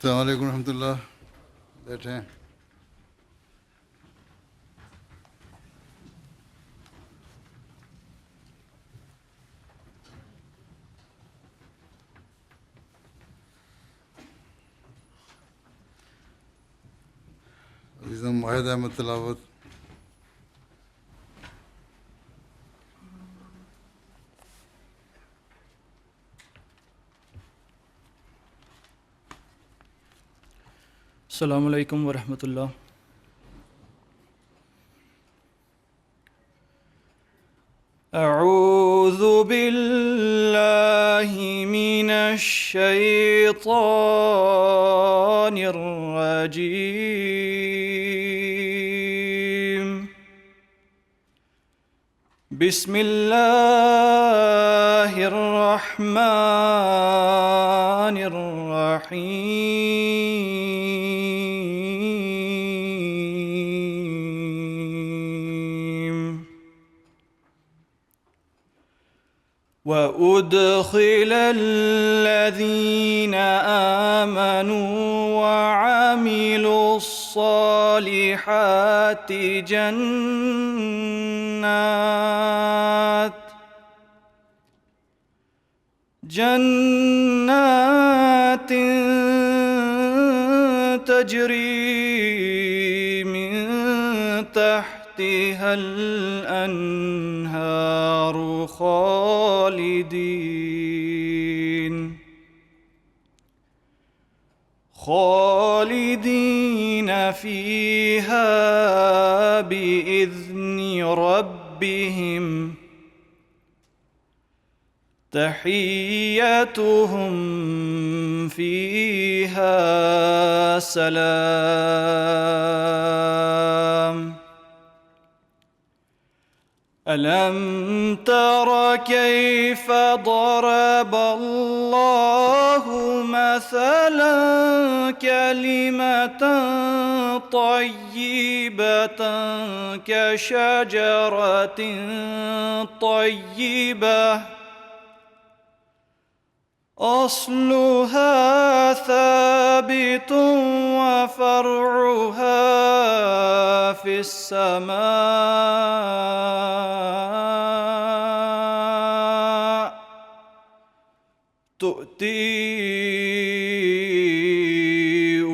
السلام علیکم ورحمۃ اللہ. بیٹھیں. عزیزم واحد احمد تلاوت. السلام علیکم ورحمۃ اللہ. اعوذ باللہ من الشیطان الرجیم. بسم اللہ الرحمن الرحیم. وَأُدْخِلَ الَّذِينَ آمَنُوا وَعَمِلُوا الصَّالِحَاتِ جنات تجري من تحتها الأنهار خالدين فيها بإذن ربهم تحيتهم فيها سلام. ألم تر كيف ضرب الله مثلا كلمة طيبة كشجرة طيبة أصلها ثابت وفرعها في السماء تؤتي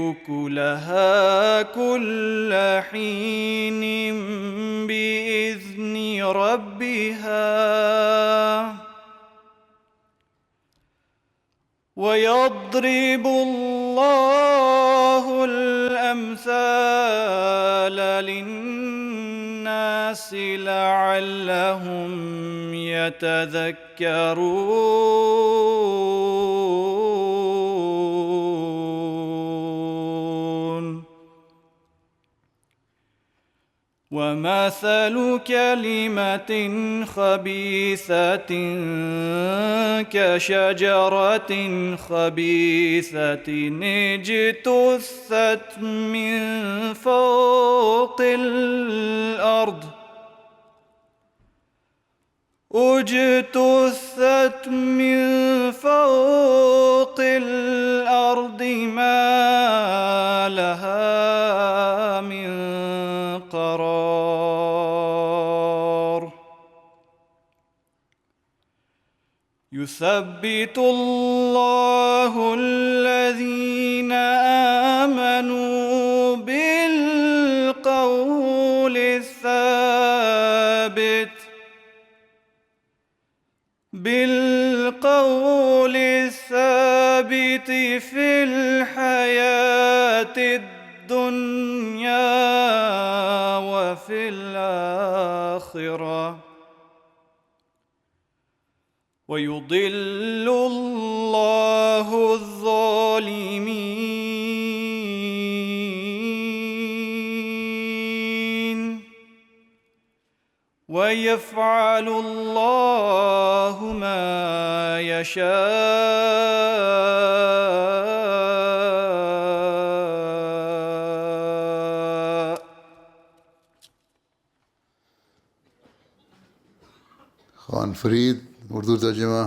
أكلها كل حين بإذن ربها ويضرب الله الأمثال للناس لعلهم يتذكرون. ومثل كلمة خبيثة كشجرة خبيثة اجتثت من فوق الأرض ما لها من قرار. يثبت الله الذين آمنوا بالقول الثابت في الحياة الدنيا وفي الآخرة ويضل الله الظالمين ويفعل الله ما يشاء. خان فرید اردو ترجمہ.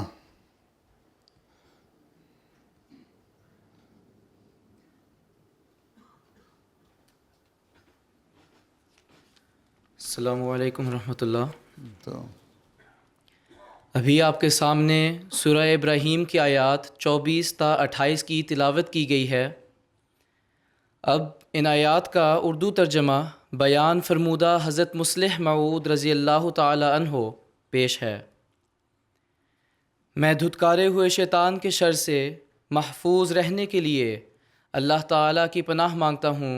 السلام علیکم ورحمۃ اللہ۔ تو ابھی آپ کے سامنے سورہ ابراہیم کی آیات 24 تا 28 کی تلاوت کی گئی ہے۔ اب ان آیات کا اردو ترجمہ بیان فرمودہ حضرت مصلح موعود رضی اللہ تعالی عنہ پیش ہے۔ میں دھتکارے ہوئے شیطان کے شر سے محفوظ رہنے کے لیے اللہ تعالیٰ کی پناہ مانگتا ہوں۔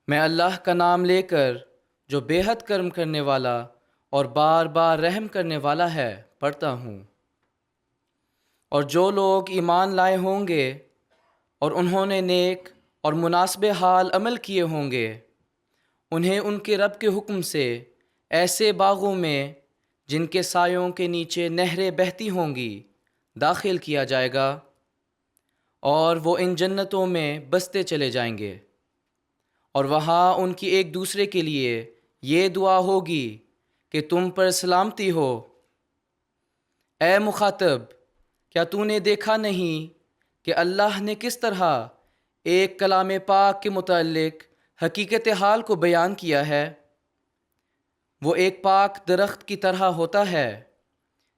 میں اللہ کا نام لے کر جو بے حد کرم کرنے والا اور بار بار رحم کرنے والا ہے پڑھتا ہوں۔ اور جو لوگ ایمان لائے ہوں گے اور انہوں نے نیک اور مناسب حال عمل کیے ہوں گے، انہیں ان کے رب کے حکم سے ایسے باغوں میں جن کے سایوں کے نیچے نہریں بہتی ہوں گی داخل کیا جائے گا، اور وہ ان جنتوں میں بستے چلے جائیں گے، اور وہاں ان کی ایک دوسرے کے لیے یہ دعا ہوگی کہ تم پر سلامتی ہو۔ اے مخاطب، کیا تو نے دیکھا نہیں کہ اللہ نے کس طرح ایک کلام پاک کے متعلق حقیقت حال کو بیان کیا ہے؟ وہ ایک پاک درخت کی طرح ہوتا ہے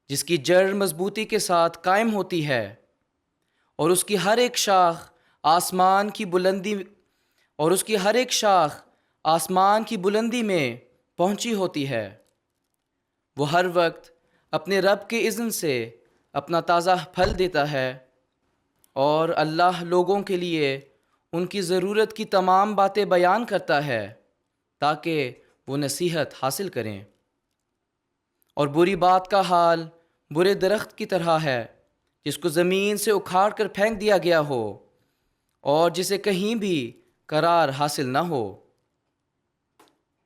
جس کی جڑ مضبوطی کے ساتھ قائم ہوتی ہے، اور اس کی ہر ایک شاخ آسمان کی بلندی میں پہنچی ہوتی ہے۔ وہ ہر وقت اپنے رب کے اذن سے اپنا تازہ پھل دیتا ہے، اور اللہ لوگوں کے لیے ان کی ضرورت کی تمام باتیں بیان کرتا ہے تاکہ وہ نصیحت حاصل کریں۔ اور بری بات کا حال برے درخت کی طرح ہے جس کو زمین سے اکھاڑ کر پھینک دیا گیا ہو اور جسے کہیں بھی قرار حاصل نہ ہو۔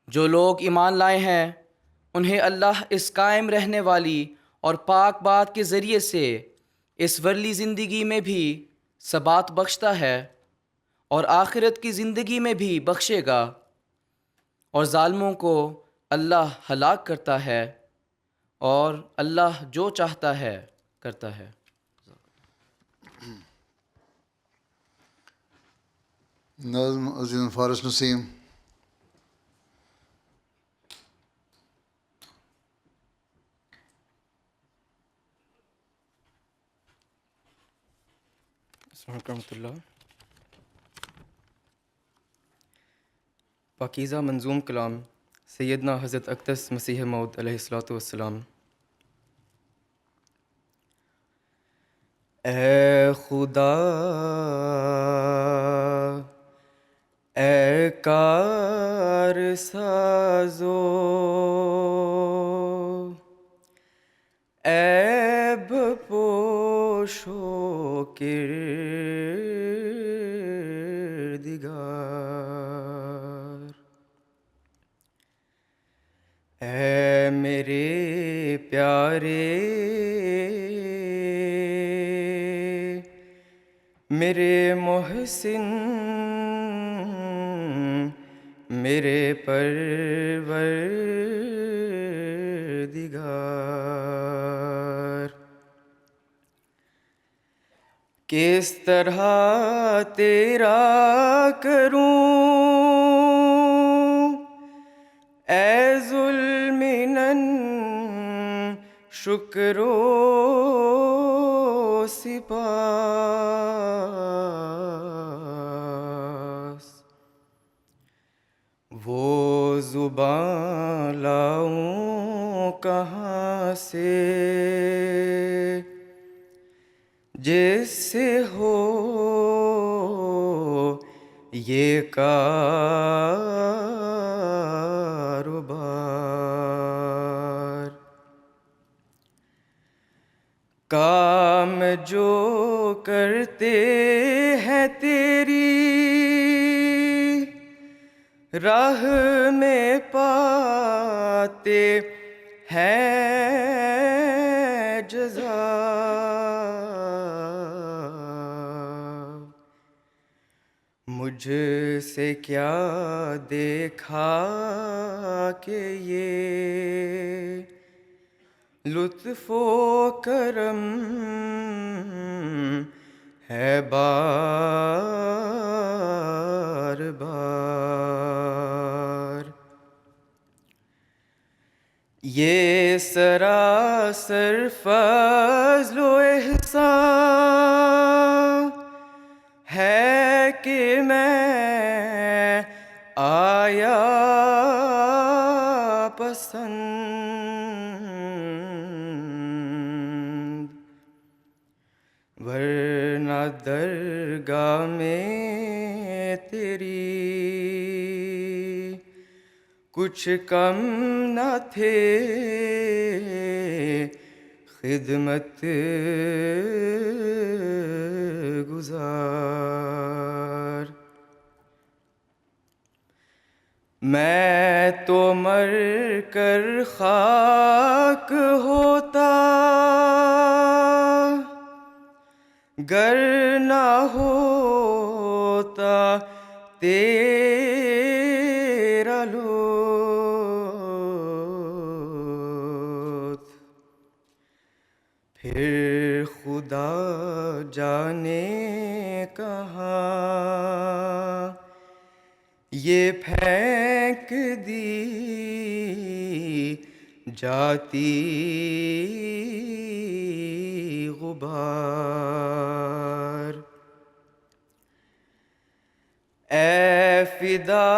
جو لوگ ایمان لائے ہیں انہیں اللہ اس قائم رہنے والی اور پاک بات کے ذریعے سے اس ورلی زندگی میں بھی ثبات بخشتا ہے اور آخرت کی زندگی میں بھی بخشے گا، اور ظالموں کو اللہ ہلاک کرتا ہے، اور اللہ جو چاہتا ہے کرتا ہے۔ نظم عزیز فارس نسیم۔ السلام علیکم ورحمۃ اللہ۔ پاکیزہ منظوم کلام سیدنا حضرت اقدس مسیح موعود علیہ الصلوۃ والسلام۔ اے خدا، اے کار سازو، عیب پوشو کردگار، اے میرے پیارے، میرے محسن، میرے پروردگار، کس طرح تیرا کروں اے ذوالمنن شکر و سپاس، وہ زباں لاؤں کہاں سے جس سے ہو یہ کاروبار، کام جو کرتے ہیں تیری راہ میں پاتے ہیں جزا، مجھ سے کیا دیکھا کہ یہ لطف و کرم ہے بار بار، یہ سراسر فضل و احسان ہے کہ میں آیا پسند، ورنہ درگاہ میں تیری کچھ کم نہ تھے خدمت گزار۔ میں تو مر کر خاک ہوتا گر نہ ہوتا تیرا لطف، پھر خدا جانے کہاں یہ پھینک دی جاتی غبار۔ اے فدا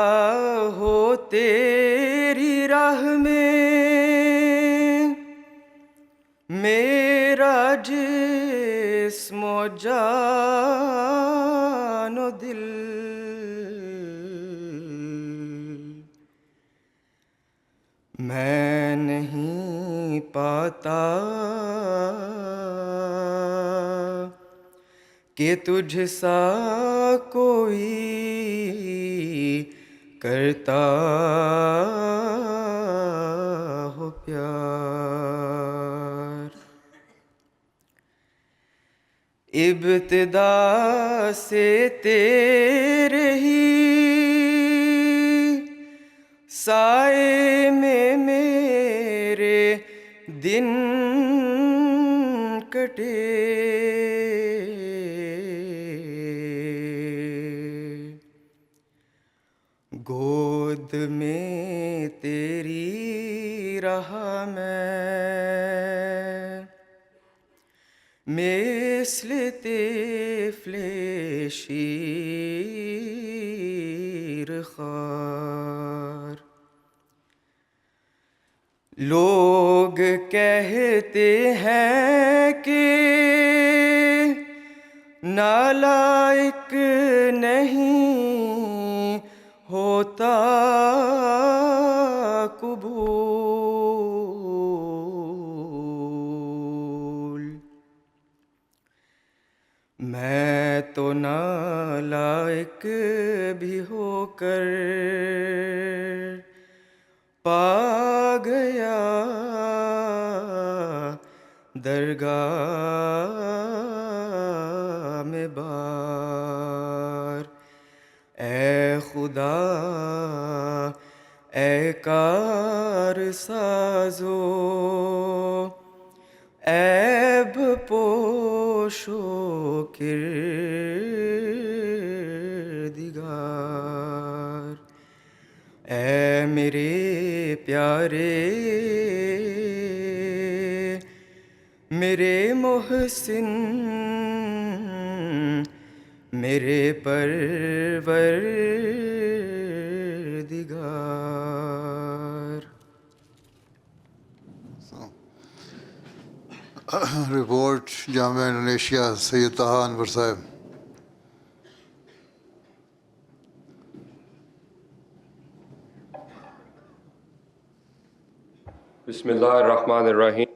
ہو تیری راہ میں میرا جسم و جان و دل، میں نہیں پاتا کہ تجھ سا کوئی کرتا ہو پیار۔ ابتدا سے تیرے ہی سائے میں میرے دن کٹے، گود میں تیری رہا میں مثل طفل شیر خوار۔ لوگ کہتے ہیں کہ نالائق نہیں ہوتا قبول، میں تو نالائق بھی ہو کر پا گیا درگاہ میں بار۔ اے خدا اے کار سازو عیب پوشو کردگار، اے میرے پیارے میرے محسن میرے پروردگار۔ رپورٹ جامعہ انڈونیشیا سید طہا انور صاحب۔ بسم اللہ الرحمن الرحیم۔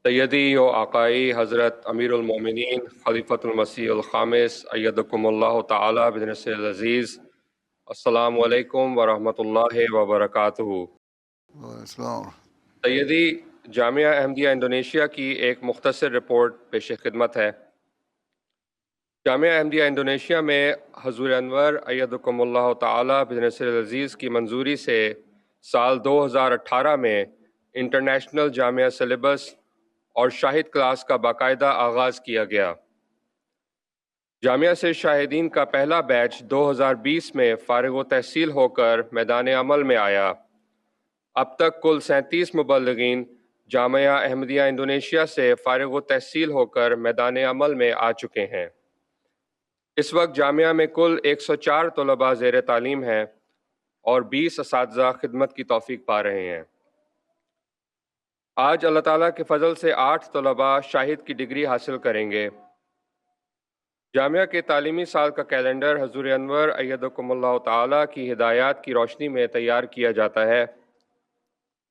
سیدی و آقائی حضرت امیر المومنین خلیفۃ المسیح الخامس ایدکم اللہ تعالی بنصرہ العزیز، السلام علیکم ورحمۃ اللہ وبرکاتہ۔ السلام۔ سیدی، جامعہ احمدیہ انڈونیشیا کی ایک مختصر رپورٹ پیش خدمت ہے۔ جامعہ احمدیہ انڈونیشیا میں حضور انور ایدکم اللہ تعالی بنصرہ العزیز کی منظوری سے سال 2018 میں انٹرنیشنل جامعہ سلیبس اور شاہد کلاس کا باقاعدہ آغاز کیا گیا۔ جامعہ سے شاہدین کا پہلا بیچ 2020 میں فارغ و تحصیل ہو کر میدان عمل میں آیا۔ اب تک کل 37 مبلغین جامعہ احمدیہ انڈونیشیا سے فارغ التحصیل ہو کر میدان عمل میں آ چکے ہیں۔ اس وقت جامعہ میں کل 104 طلباء زیر تعلیم ہیں اور 20 اساتذہ خدمت کی توفیق پا رہے ہیں۔ آج اللہ تعالیٰ کے فضل سے 8 طلباء شاہد کی ڈگری حاصل کریں گے۔ جامعہ کے تعلیمی سال کا کیلنڈر حضور انور ایدکم اللہ تعالیٰ کی ہدایات کی روشنی میں تیار کیا جاتا ہے۔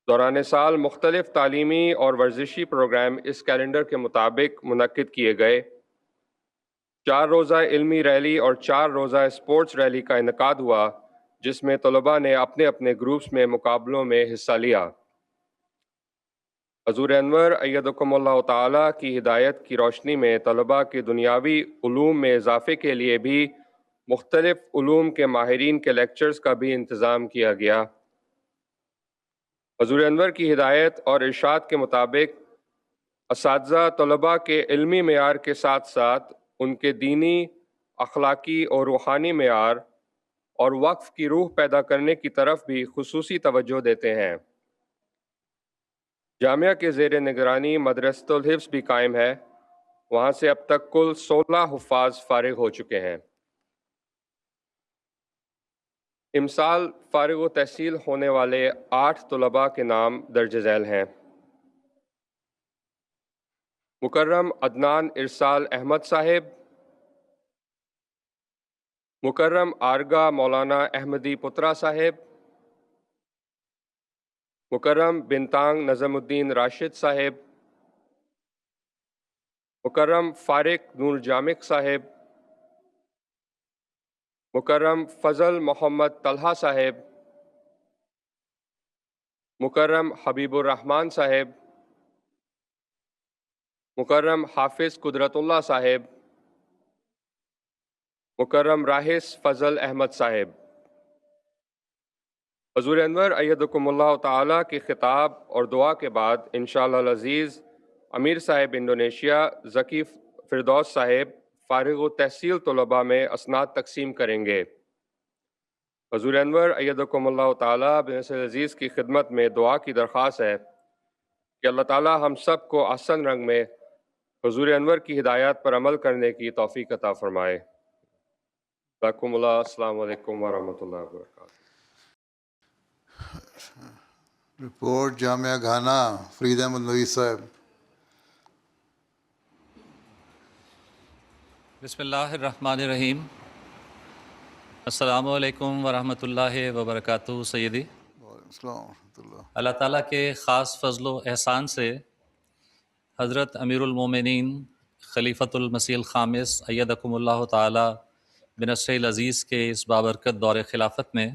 دوران سال مختلف تعلیمی اور ورزشی پروگرام اس کیلنڈر کے مطابق منعقد کیے گئے۔ 4 روزہ علمی ریلی اور 4 روزہ اسپورٹس ریلی کا انعقاد ہوا، جس میں طلباء نے اپنے اپنے گروپس میں مقابلوں میں حصہ لیا۔ حضور انور ایدکم اللہ تعالیٰ کی ہدایت کی روشنی میں طلباء کے دنیاوی علوم میں اضافے کے لیے بھی مختلف علوم کے ماہرین کے لیکچرز کا بھی انتظام کیا گیا۔ حضور انور کی ہدایت اور ارشاد کے مطابق اساتذہ طلباء کے علمی معیار کے ساتھ ساتھ ان کے دینی، اخلاقی اور روحانی معیار اور وقف کی روح پیدا کرنے کی طرف بھی خصوصی توجہ دیتے ہیں۔ جامعہ کے زیر نگرانی مدرسۃ الحفظ بھی قائم ہے، وہاں سے اب تک کل 16 حفاظ فارغ ہو چکے ہیں۔ امسال فارغ و تحصیل ہونے والے 8 طلباء کے نام درج ذیل ہیں: مکرم عدنان ارسال احمد صاحب، مکرم آرگا مولانا احمدی پترا صاحب، مکرم بنتانگ نظم الدین راشد صاحب، مکرم فارق نور جامق صاحب، مکرم فضل محمد طلحہ صاحب، مکرم حبیب الرحمن صاحب، مکرم حافظ قدرت اللہ صاحب، مکرم راحس فضل احمد صاحب۔ حضور انور ایدکم اللہ تعالیٰ کے خطاب اور دعا کے بعد انشاءاللہ العزیز امیر صاحب انڈونیشیا ذکی فردوس صاحب فارغ التحصیل طلباء میں اسناد تقسیم کریں گے۔ حضور انور ایدکم اللہ تعالیٰ بنصر العزیز کی خدمت میں دعا کی درخواست ہے کہ اللہ تعالیٰ ہم سب کو احسن رنگ میں حضور انور کی ہدایات پر عمل کرنے کی توفیق عطا فرمائے۔ جزاکم اللہ۔ السلام علیکم ورحمۃ اللہ وبرکاتہ۔ رپورٹ جامعہ گھانا فرید احمد نوی صاحب۔ بسم اللہ الرحمن الرحیم۔ السلام علیکم ورحمۃ اللہ وبرکاتہ۔ سیدی، وعلیکم السلام ورحمۃ اللہ۔ اللہ تعالیٰ کے خاص فضل و احسان سے حضرت امیر المومنین خلیفۃ المسیح الخامس ایدکم اللہ تعالیٰ بنصرہ العزیز کے اس بابرکت دور خلافت میں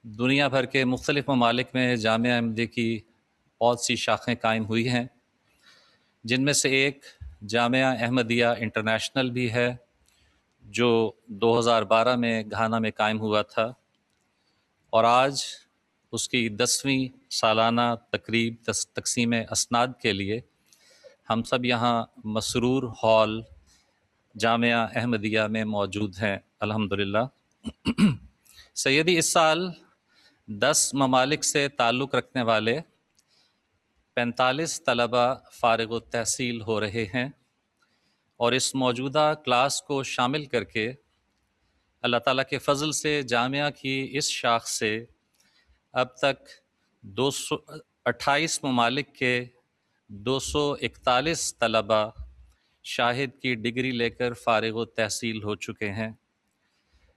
دنیا بھر کے مختلف ممالک میں جامعہ احمدیہ کی بہت سی شاخیں قائم ہوئی ہیں، جن میں سے ایک جامعہ احمدیہ انٹرنیشنل بھی ہے، جو 2012 میں گھانا میں قائم ہوا تھا، اور آج اس کی 10ویں سالانہ تقریب تقسیم اسناد کے لیے ہم سب یہاں مسرور ہال جامعہ احمدیہ میں موجود ہیں الحمدللہ۔ سیدی، اس سال 10 ممالک سے تعلق رکھنے والے 45 طلباء فارغ التحصیل ہو رہے ہیں، اور اس موجودہ کلاس کو شامل کر کے اللہ تعالیٰ کے فضل سے جامعہ کی اس شاخ سے اب تک 228 ممالک کے 241 طلباء شاہد کی ڈگری لے کر فارغ التحصیل ہو چکے ہیں،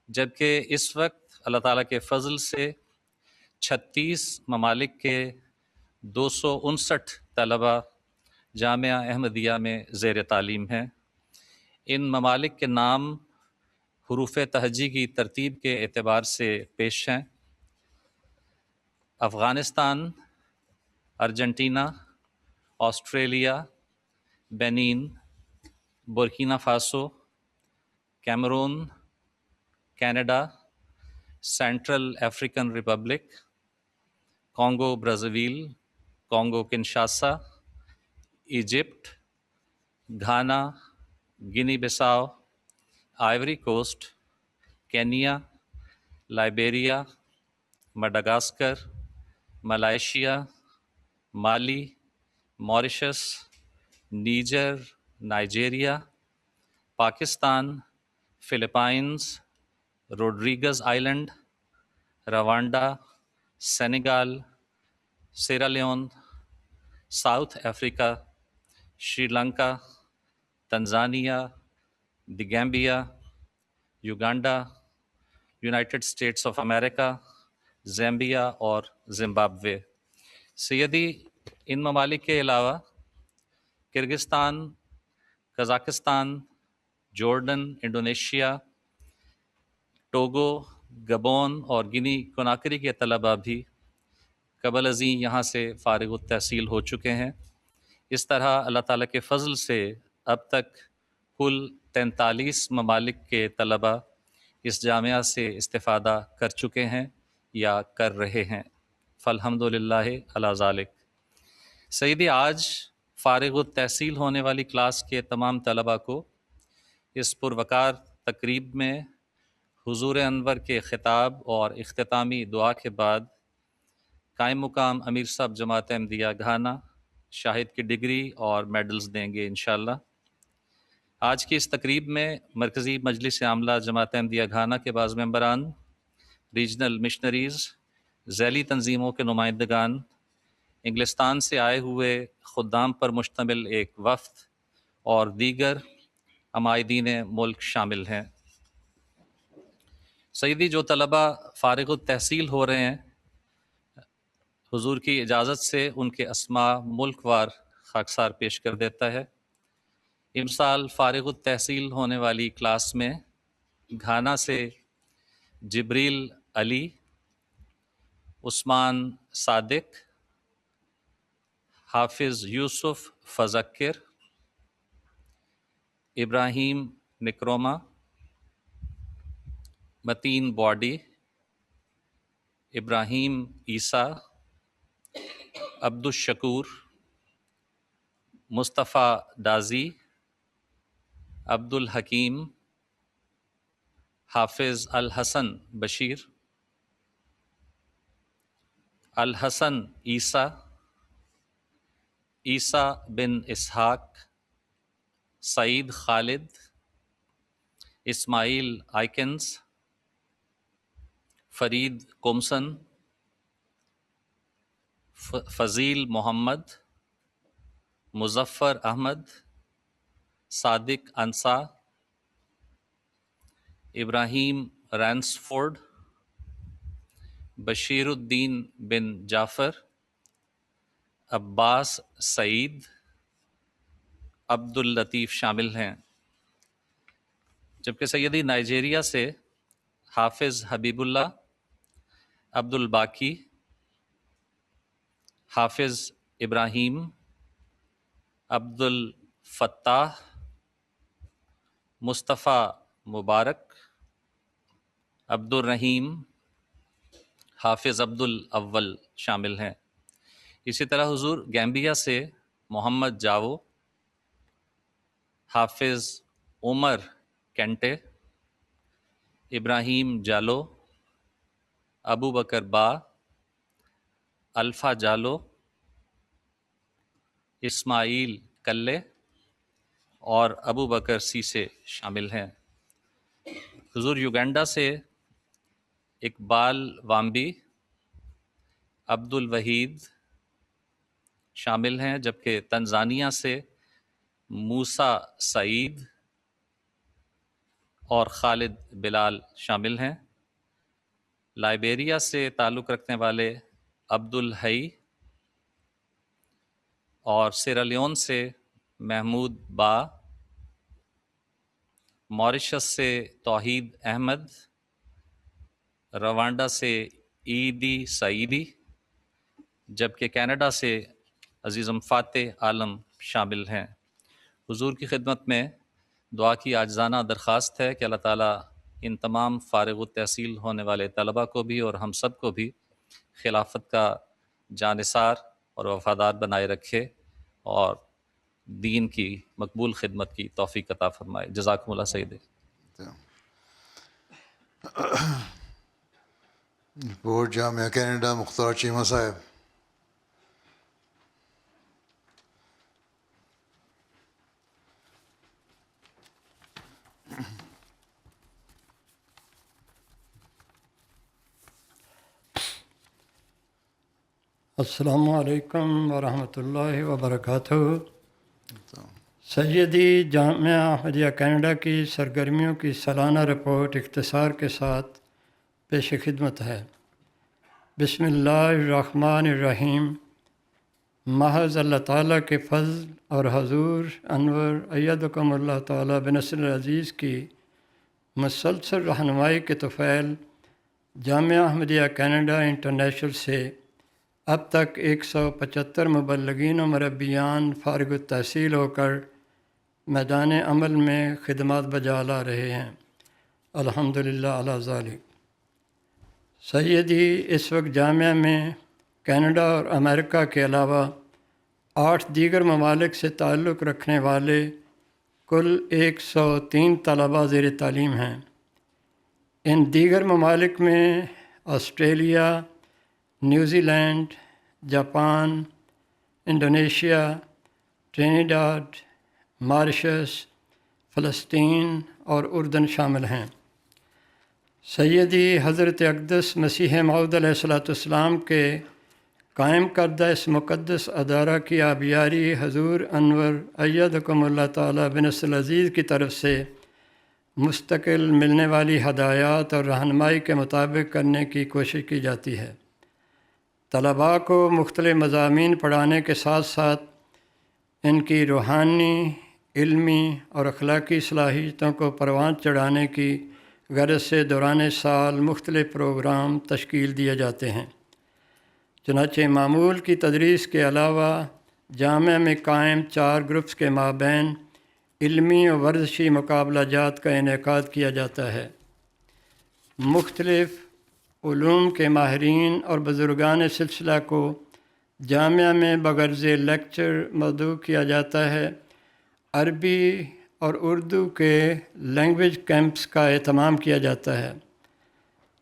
جبکہ اس وقت اللہ تعالیٰ کے فضل سے 36 ممالک کے 259 طلباء جامعہ احمدیہ میں زیر تعلیم ہیں۔ ان ممالک کے نام حروف تہجی کی ترتیب کے اعتبار سے پیش ہیں: Afghanistan, Argentina, Australia, Benin, Burkina Faso, Cameroon, Canada, Central African Republic, Congo Brazzaville, Congo Kinshasa, Egypt, Ghana, Guinea Bissau, Ivory Coast, Kenya, Liberia, Madagascar, Malaysia, Mali, Mauritius, Niger, Nigeria, Pakistan, Philippines, Rodrigues Island, Rwanda, Senegal, Sierra Leone, South Africa, Sri Lanka, Tanzania, the Gambia, Uganda, United States of America, Zambia اور Zimbabwe. سیدی، ان ممالک کے علاوہ Kyrgyzstan, Kazakhstan, Jordan, Indonesia, Togo, Gabon اور Guinea Conakry کے طلباء بھی قبل ازیں یہاں سے فارغ التحصیل ہو چکے ہیں۔ اس طرح اللہ تعالیٰ کے فضل سے اب تک کل 43 ممالک کے طلباء اس جامعہ سے استفادہ کر چکے ہیں یا کر رہے ہیں۔ فالحمد للہ علی ذالک۔ سیدی، آج فارغ التحصیل ہونے والی کلاس کے تمام طلباء کو اس پروقار تقریب میں حضور انور کے خطاب اور اختتامی دعا کے بعد قائم مقام امیر صاحب جماعت احمدیہ گھانا شاہد کی ڈگری اور میڈلز دیں گے انشاءاللہ۔ آج کی اس تقریب میں مرکزی مجلس عاملہ جماعت احمدیہ گھانا کے بعض ممبران، ریجنل مشنریز، ذیلی تنظیموں کے نمائندگان، انگلستان سے آئے ہوئے خدام پر مشتمل ایک وفد اور دیگر عمائدین ملک شامل ہیں۔ سیدی، جو طلباء فارغ التحصیل ہو رہے ہیں، حضور کی اجازت سے ان کے اسماء ملک وار خاکسار پیش کر دیتا ہے۔ امسال فارغ التحصیل ہونے والی کلاس میں گھانا سے جبریل علی، عثمان صادق، حافظ یوسف فذکر، ابراہیم نکروما، متین باڈی، ابراہیم عیسیٰ، عبد الشکور، مصطفیٰ ڈازی، عبد الحکیم، حافظ الحسن بشیر، الحسن عیسیٰ، عیسیٰ بن اسحاق، سعید خالد، اسماعیل آئکنز، فرید کومسن، فضیل محمد، مظفر احمد، صادق انصا، ابراہیم رینسفورڈ، بشیر الدین بن جعفر، عباس سعید، عبد اللطیف شامل ہیں۔ جبکہ سیدی نائجیریا سے حافظ حبیب اللہ، عبد الباقی، حافظ ابراہیم، عبد الفتاح، مصطفیٰ مبارک، عبد الرحیم، حافظ عبد الاول شامل ہیں۔ اسی طرح حضور گیمبیا سے محمد جاوو، حافظ عمر کینٹے، ابراہیم جالو، ابو بکر با، الفا جالو، اسماعیل کلے اور ابو بکر سیسے شامل ہیں۔ حضور یوگینڈا سے اقبال وامبی، عبد الوحید شامل ہیں، جبکہ تنزانیہ سے موسیٰ سعید اور خالد بلال شامل ہیں۔ لائبیریا سے تعلق رکھنے والے عبد الحی اور سیرالیون سے محمود با، ماریشس سے توحید احمد، روانڈا سے عیدی سعیدی، جبکہ کینیڈا سے عزیزم فاتح عالم شامل ہیں۔ حضور کی خدمت میں دعا کی عاجزانہ درخواست ہے کہ اللہ تعالیٰ ان تمام فارغ التحصیل ہونے والے طلباء کو بھی اور ہم سب کو بھی خلافت کا جانثار اور وفادار بنائے رکھے اور دین کی مقبول خدمت کی توفیق عطا فرمائے۔ جزاکم اللہ سیدی۔ رپورٹ جامعہ کینیڈا مختار چیمہ صاحب۔ السلام علیکم ورحمۃ اللہ وبرکاتہ۔ سیدی جامعہ احمدیہ کینیڈا کی سرگرمیوں کی سالانہ رپورٹ اختصار کے ساتھ پیش خدمت ہے۔ بسم اللہ الرحمن الرحیم۔ محض اللہ تعالیٰ کے فضل اور حضور انور ایدکم اللہ تعالیٰ بنصر العزیز کی مسلسل رہنمائی کے طفیل جامعہ احمدیہ کینیڈا انٹرنیشنل سے اب تک 175 مبلغین و مربیان فارغ التحصیل ہو کر میدان عمل میں خدمات بجا لا رہے ہیں۔ الحمدللہ علی ذالک۔ سیدی اس وقت جامعہ میں کینیڈا اور امریکہ کے علاوہ 8 دیگر ممالک سے تعلق رکھنے والے کل 103 طلباء زیر تعلیم ہیں۔ ان دیگر ممالک میں Australia, New Zealand, Japan, Indonesia, Trinidad, Mauritius, فلسطین اور اردن شامل ہیں۔ سیدی حضرت اقدس مسیح موعود علیہ السلام کے قائم کردہ اس مقدس ادارہ کی آبیاری حضور انور ایدکم اللہ تعالیٰ بنصر العزیز کی طرف سے مستقل ملنے والی ہدایات اور رہنمائی کے مطابق کرنے کی کوشش کی جاتی ہے۔ طلباء کو مختلف مضامین پڑھانے کے ساتھ ساتھ ان کی روحانی، علمی اور اخلاقی صلاحیتوں کو پروان چڑھانے کی غرض سے دوران سال مختلف پروگرام تشکیل دیے جاتے ہیں۔ چنانچہ معمول کی تدریس کے علاوہ جامعہ میں قائم 4 گروپس کے مابین علمی و ورزشی مقابلہ جات کا انعقاد کیا جاتا ہے۔ مختلف علوم کے ماہرین اور بزرگان سلسلہ کو جامعہ میں بغرض لیکچر مدعو کیا جاتا ہے۔ عربی اور اردو کے لینگویج کیمپس کا اہتمام کیا جاتا ہے۔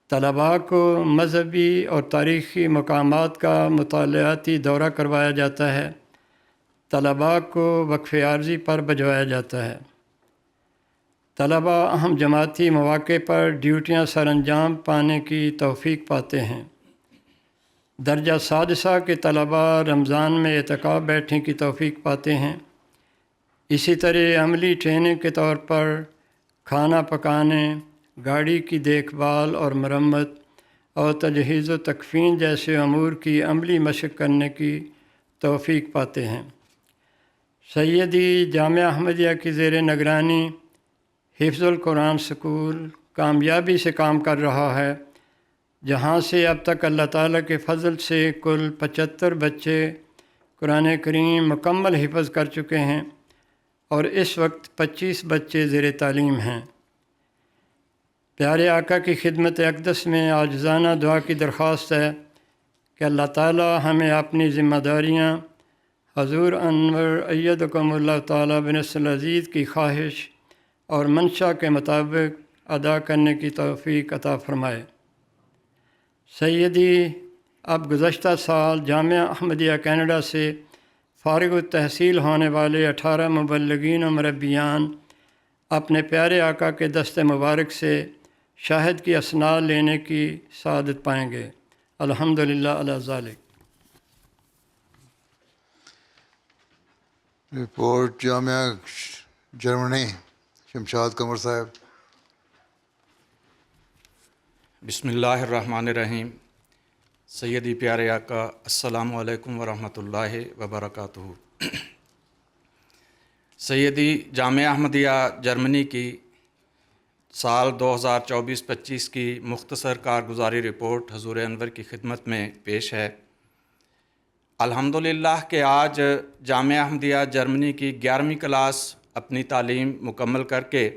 طلباء کو مذہبی اور تاریخی مقامات کا مطالعاتی دورہ کروایا جاتا ہے۔ طلباء کو وقف عارضی پر بھجوایا جاتا ہے۔ طلباء اہم جماعتی مواقع پر ڈیوٹیاں سر انجام پانے کی توفیق پاتے ہیں۔ درجہ سادسہ کے طلباء رمضان میں اعتکاف بیٹھنے کی توفیق پاتے ہیں۔ اسی طرح عملی ٹریننگ کے طور پر کھانا پکانے، گاڑی کی دیکھ بھال اور مرمت اور تجہیز و تکفین جیسے امور کی عملی مشق کرنے کی توفیق پاتے ہیں۔ سیدی جامعہ احمدیہ کی زیر نگرانی حفظ القرآن سکول کامیابی سے کام کر رہا ہے، جہاں سے اب تک اللہ تعالیٰ کے فضل سے کل 75 بچے قرآن کریم مکمل حفظ کر چکے ہیں اور اس وقت 25 بچے زیر تعلیم ہیں۔ پیارے آقا کی خدمت اقدس میں عاجزانہ دعا کی درخواست ہے کہ اللہ تعالیٰ ہمیں اپنی ذمہ داریاں حضور انور ایدکم اللہ تعالیٰ بنصر العزیز کی خواہش اور منشا کے مطابق ادا کرنے کی توفیق عطا فرمائے۔ سیدی اب گزشتہ سال جامعہ احمدیہ کینیڈا سے فارغ التحصیل ہونے والے 18 مبلغین و مربیان اپنے پیارے آقا کے دست مبارک سے شاہد کی اسناد لینے کی سعادت پائیں گے۔ الحمدللہ علی ذالک۔ رپورٹ جامعہ جرمنی، شمشاد قمر صاحب۔ بسم اللہ الرحمن الرحیم۔ سیدی پیارے آقا، السلام علیکم ورحمۃ اللہ وبرکاتہ۔ سیدی جامعہ احمدیہ جرمنی کی سال 2024-25 کی مختصر کارگزاری رپورٹ حضور انور کی خدمت میں پیش ہے۔ الحمدللہ کہ آج جامعہ احمدیہ جرمنی کی 11ویں کلاس اپنی تعلیم مکمل کر کے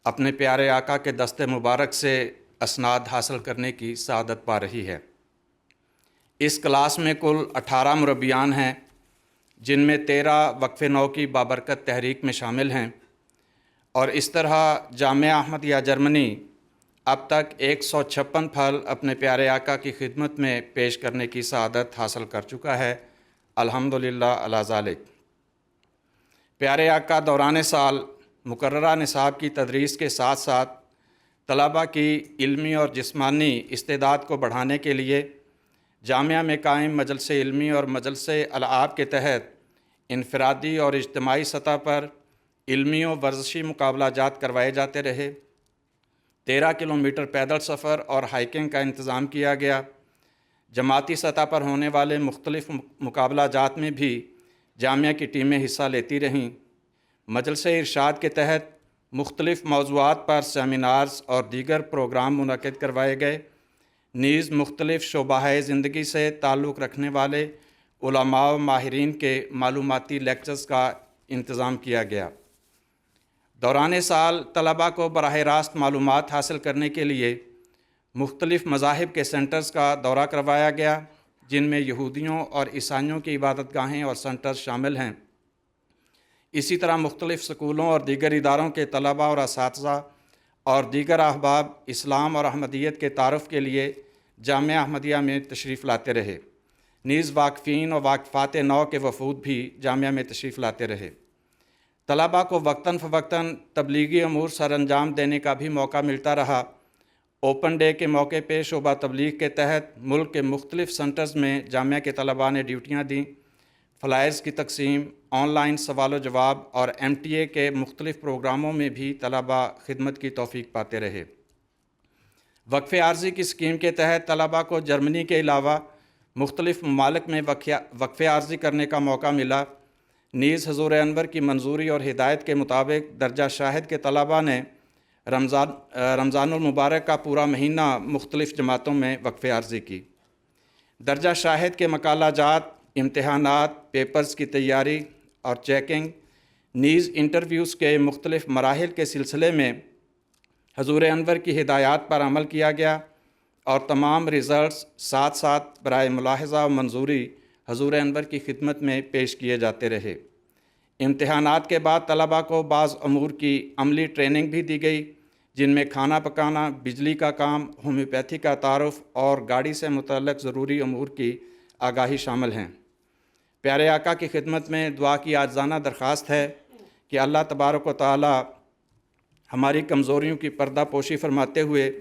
اپنے پیارے آقا کے دست مبارک سے اسناد حاصل کرنے کی سعادت پا رہی ہے۔ اس کلاس میں کل 18 مربیان ہیں، جن میں 13 وقف نو کی بابرکت تحریک میں شامل ہیں، اور اس طرح جامعہ احمدیہ جرمنی اب تک 156 پھل اپنے پیارے آقا کی خدمت میں پیش کرنے کی سعادت حاصل کر چکا ہے۔ الحمدللہ علی ذالک۔ پیارے آقا دوران سال مقررہ نصاب کی تدریس کے ساتھ ساتھ طلباء کی علمی اور جسمانی استعداد کو بڑھانے کے لیے جامعہ میں قائم مجلس علمی اور مجلس العاب کے تحت انفرادی اور اجتماعی سطح پر علمی و ورزشی مقابلہ جات کروائے جاتے رہے۔ 13 کلومیٹر پیدل سفر اور ہائیکنگ کا انتظام کیا گیا۔ جماعتی سطح پر ہونے والے مختلف مقابلہ جات میں بھی جامعہ کی ٹیمیں حصہ لیتی رہیں۔ مجلس ارشاد کے تحت مختلف موضوعات پر سیمینارز اور دیگر پروگرام منعقد کروائے گئے۔ نیز مختلف شعبہ زندگی سے تعلق رکھنے والے علماء و ماہرین کے معلوماتی لیکچرز کا انتظام کیا گیا۔ دوران سال طلباء کو براہ راست معلومات حاصل کرنے کے لیے مختلف مذاہب کے سینٹرز کا دورہ کروایا گیا، جن میں یہودیوں اور عیسائیوں کی عبادت گاہیں اور سینٹرز شامل ہیں۔ اسی طرح مختلف سکولوں اور دیگر اداروں کے طلباء اور اساتذہ اور دیگر احباب اسلام اور احمدیت کے تعارف کے لیے جامعہ احمدیہ میں تشریف لاتے رہے۔ نیز واقفین اور واقفات نو کے وفود بھی جامعہ میں تشریف لاتے رہے۔ طلباء کو وقتاً فوقتاً تبلیغی امور سر انجام دینے کا بھی موقع ملتا رہا۔ اوپن ڈے کے موقع پہ شعبہ تبلیغ کے تحت ملک کے مختلف سینٹرز میں جامعہ کے طلباء نے ڈیوٹیاں دیں۔ فلائرز کی تقسیم، آن لائن سوال و جواب اور MTA کے مختلف پروگراموں میں بھی طلباء خدمت کی توفیق پاتے رہے۔ وقف عارضی کی اسکیم کے تحت طلباء کو جرمنی کے علاوہ مختلف ممالک میں وقف عارضی کرنے کا موقع ملا۔ نیز حضور انور کی منظوری اور ہدایت کے مطابق درجہ شاہد کے طلباء نے رمضان المبارک کا پورا مہینہ مختلف جماعتوں میں وقف عارضی کی۔ درجہ شاہد کے مقالہ جات، امتحانات، پیپرز کی تیاری اور چیکنگ، نیز انٹرویوز کے مختلف مراحل کے سلسلے میں حضور انور کی ہدایات پر عمل کیا گیا اور تمام ریزلٹس ساتھ ساتھ برائے ملاحظہ و منظوری حضور انور کی خدمت میں پیش کیے جاتے رہے۔ امتحانات کے بعد طلباء کو بعض امور کی عملی ٹریننگ بھی دی گئی، جن میں کھانا پکانا، بجلی کا کام، ہومیوپیتھی کا تعارف اور گاڑی سے متعلق ضروری امور کی آگاہی شامل ہیں۔ پیارے آقا کی خدمت میں دعا کی عاجزانہ درخواست ہے کہ اللہ تبارک و تعالی ہماری کمزوریوں کی پردہ پوشی فرماتے ہوئے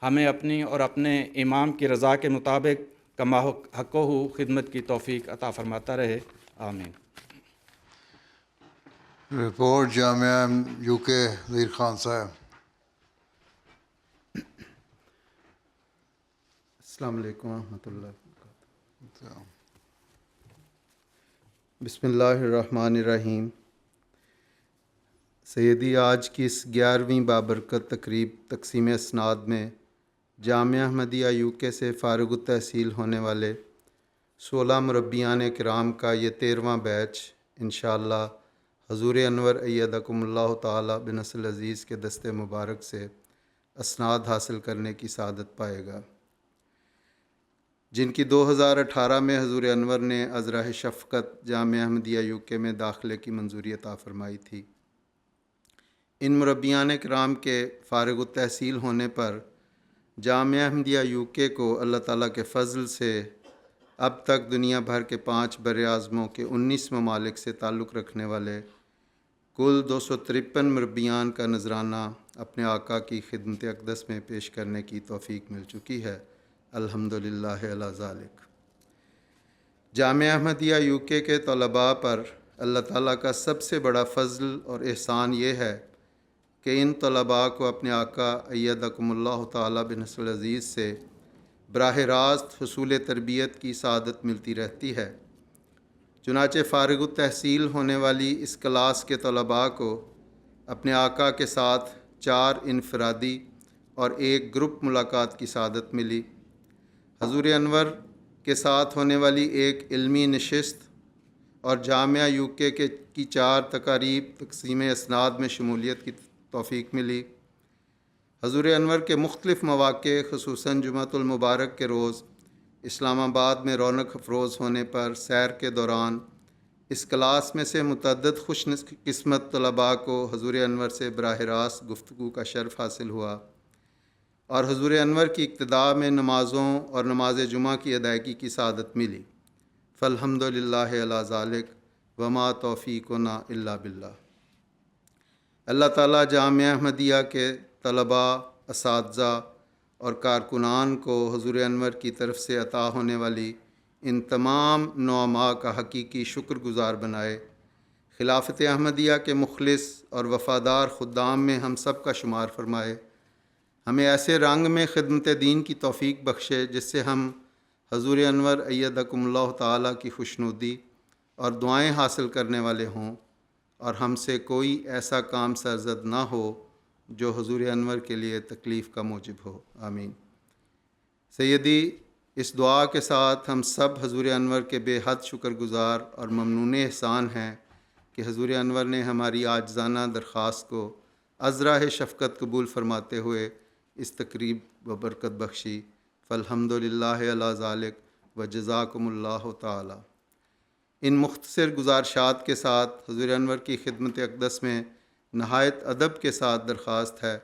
ہمیں اپنی اور اپنے امام کی رضا کے مطابق کما حق ہو خدمت کی توفیق عطا فرماتا رہے، آمین۔ رپورٹ جامعہ UK ظہیر خان صاحب۔ السلام علیکم ورحمۃ اللہ وبرکاتہ۔ بسم اللہ الرحمن الرحیم۔ سیدی، آج کی اس 11ویں بابرکت تقریب تقسیم اسناد میں جامعہ احمدیہ UK سے فارغ التحصیل ہونے والے 16 مربیان کرام کا یہ 13واں بیچ انشاءاللہ حضور انور ایدکم اللہ تعالی بنصر عزیز کے دست مبارک سے اسناد حاصل کرنے کی سعادت پائے گا، جن کی 2018 میں حضور انور نے از راہ شفقت جامعہ احمدیہ UK میں داخلے کی منظوری عطا فرمائی تھی۔ ان مربیان کرام کے فارغ التحصیل ہونے پر جامعہ احمدیہ UK کو اللہ تعالیٰ کے فضل سے اب تک دنیا بھر کے 5 بر اعظموں کے 19 ممالک سے تعلق رکھنے والے کل 253 مربیان کا نذرانہ اپنے آقا کی خدمت اقدس میں پیش کرنے کی توفیق مل چکی ہے، الحمدللہ علی ذالک۔ جامعہ احمدیہ UK کے طلباء پر اللہ تعالیٰ کا سب سے بڑا فضل اور احسان یہ ہے کہ ان طلباء کو اپنے آقا ایدکم اللہ تعالی بنصر العزیز سے براہ راست حصول تربیت کی سعادت ملتی رہتی ہے۔ چنانچہ فارغ التحصیل ہونے والی اس کلاس کے طلباء کو اپنے آقا کے ساتھ 4 انفرادی اور 1 گروپ ملاقات کی سعادت ملی۔ حضور انور کے ساتھ ہونے والی ایک علمی نشست اور جامعہ UK کی 4 تقاریب تقسیم اسناد میں شمولیت کی توفیق ملی۔ حضور انور کے مختلف مواقع خصوصاً جمعۃ المبارک کے روز اسلام آباد میں رونق افروز ہونے پر سیر کے دوران اس کلاس میں سے متعدد خوش قسمت طلباء کو حضور انور سے براہ راست گفتگو کا شرف حاصل ہوا اور حضور انور کی اقتداء میں نمازوں اور نماز جمعہ کی ادائیگی کی سعادت ملی۔ فالحمدللہ علی ذالک وما توفیقنا الا باللہ۔ اللہ تعالیٰ جامعہ احمدیہ کے طلباء، اساتذہ اور کارکنان کو حضور انور کی طرف سے عطا ہونے والی ان تمام نعماء کا حقیقی شکر گزار بنائے۔ خلافت احمدیہ کے مخلص اور وفادار خدام میں ہم سب کا شمار فرمائے۔ ہمیں ایسے رنگ میں خدمت دین کی توفیق بخشے جس سے ہم حضور انور ایدکم اللہ تعالیٰ کی خوشنودی اور دعائیں حاصل کرنے والے ہوں، اور ہم سے کوئی ایسا کام سرزد نہ ہو جو حضور انور کے لیے تکلیف کا موجب ہو۔ آمین۔ سیدی، اس دعا کے ساتھ ہم سب حضور انور کے بے حد شکر گزار اور ممنون احسان ہیں کہ حضور انور نے ہماری عاجزانہ درخواست کو ازراہ شفقت قبول فرماتے ہوئے اس تقریب و برکت بخشی۔ فالحمد للہ علی ذالک و جزاکم اللہ تعالی۔ ان مختصر گزارشات کے ساتھ حضور انور کی خدمت اقدس میں نہایت ادب کے ساتھ درخواست ہے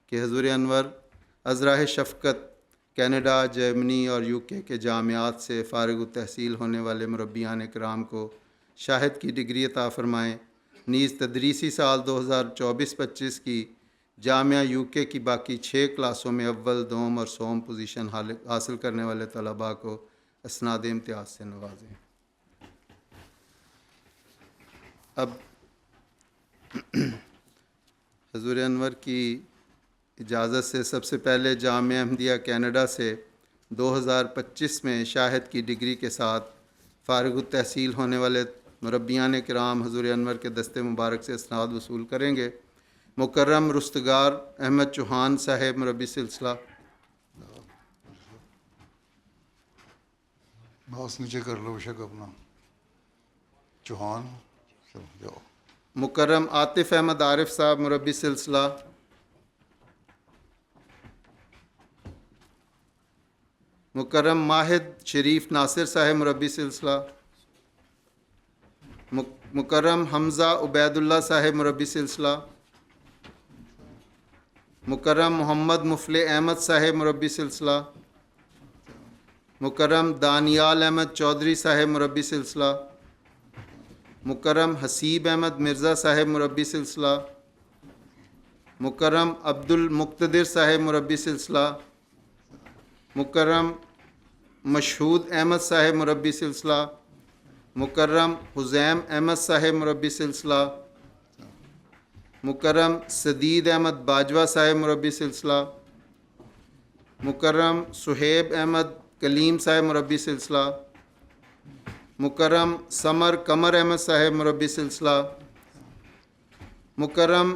کہ حضور انور ازراہ شفقت کینیڈا، جرمنی اور UK کے جامعات سے فارغ التحصیل ہونے والے مربیان کرام کو شاہد کی ڈگری عطا فرمائیں، نیز تدریسی سال 2024-25 کی جامعہ UK کی باقی 6 کلاسوں میں اول، دوم اور سوم پوزیشن حاصل کرنے والے طلباء کو اسناد امتیاز سے نوازیں۔ اب حضور انور کی اجازت سے سب سے پہلے جامعہ احمدیہ کینیڈا سے 2025 میں شاہد کی ڈگری کے ساتھ فارغ التحصیل ہونے والے مربیان کرام حضور انور کے دست مبارک سے اسناد وصول کریں گے۔ مکرم رستگار احمد چوہان صاحب مربی سلسلہ، ماؤس نیچے کر لو شک اپنا، چوہان جاؤ۔ مکرم عاطف احمد عارف صاحب مربی سلسلہ، مکرم ماہد شریف ناصر صاحب مربی سلسلہ، مکرم حمزہ عبید اللہ صاحب مربی سلسلہ، مکرم محمد مفلح احمد صاحب مربی سلسلہ، مکرم دانیال احمد چودھری صاحب مربی سلسلہ، مکرم حسیب احمد مرزا صاحب مربی سلسلہ، مکرم عبد المقتدر صاحب مربی سلسلہ، مکرم مشہود احمد صاحب مربی سلسلہ، مکرم حزیم احمد صاحب مربی سلسلہ، مکرم سدید احمد باجوہ صاحب مربی سلسلہ، مکرم سہیب احمد کلیم صاحب مربی سلسلہ، مکرم سمر قمر احمد صاحب مربی سلسلہ، مکرم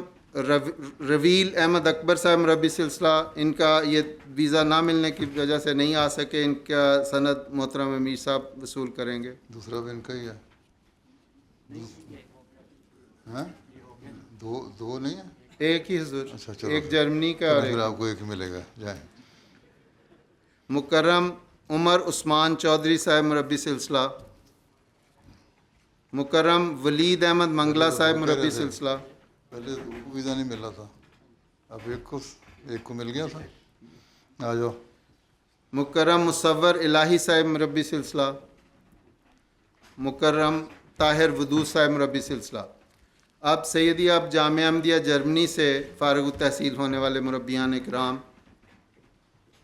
رویل احمد اکبر صاحب مربی سلسلہ۔ ان کا یہ ویزا نہ ملنے کی وجہ سے نہیں آ سکے، ان کا سند محترم امیر صاحب وصول کریں گے۔ دوسرا بھی ان کا ہی ہے، ہاں دو نہیں ہے، ایک ہی حضور، اچھا چلو، ایک جرمنی کا اور پھر آپ کو ایک ملے گا، جائیں۔ مکرم عمر عثمان چودھری صاحب مربی سلسلہ، مکرم ولید احمد منگلہ صاحب مربی سلسلہ۔ پہلے ویزا نہیں ملا تھا، اب ایک کو مل گیا تھا، آ جاؤ۔ مکرم مصور الہی صاحب مربی سلسلہ، مکرم طاہر ودود صاحب مربی سلسلہ۔ اب سیدی، آپ جامعہ احمدیہ جرمنی سے فارغ التحصیل ہونے والے مربیان اکرام،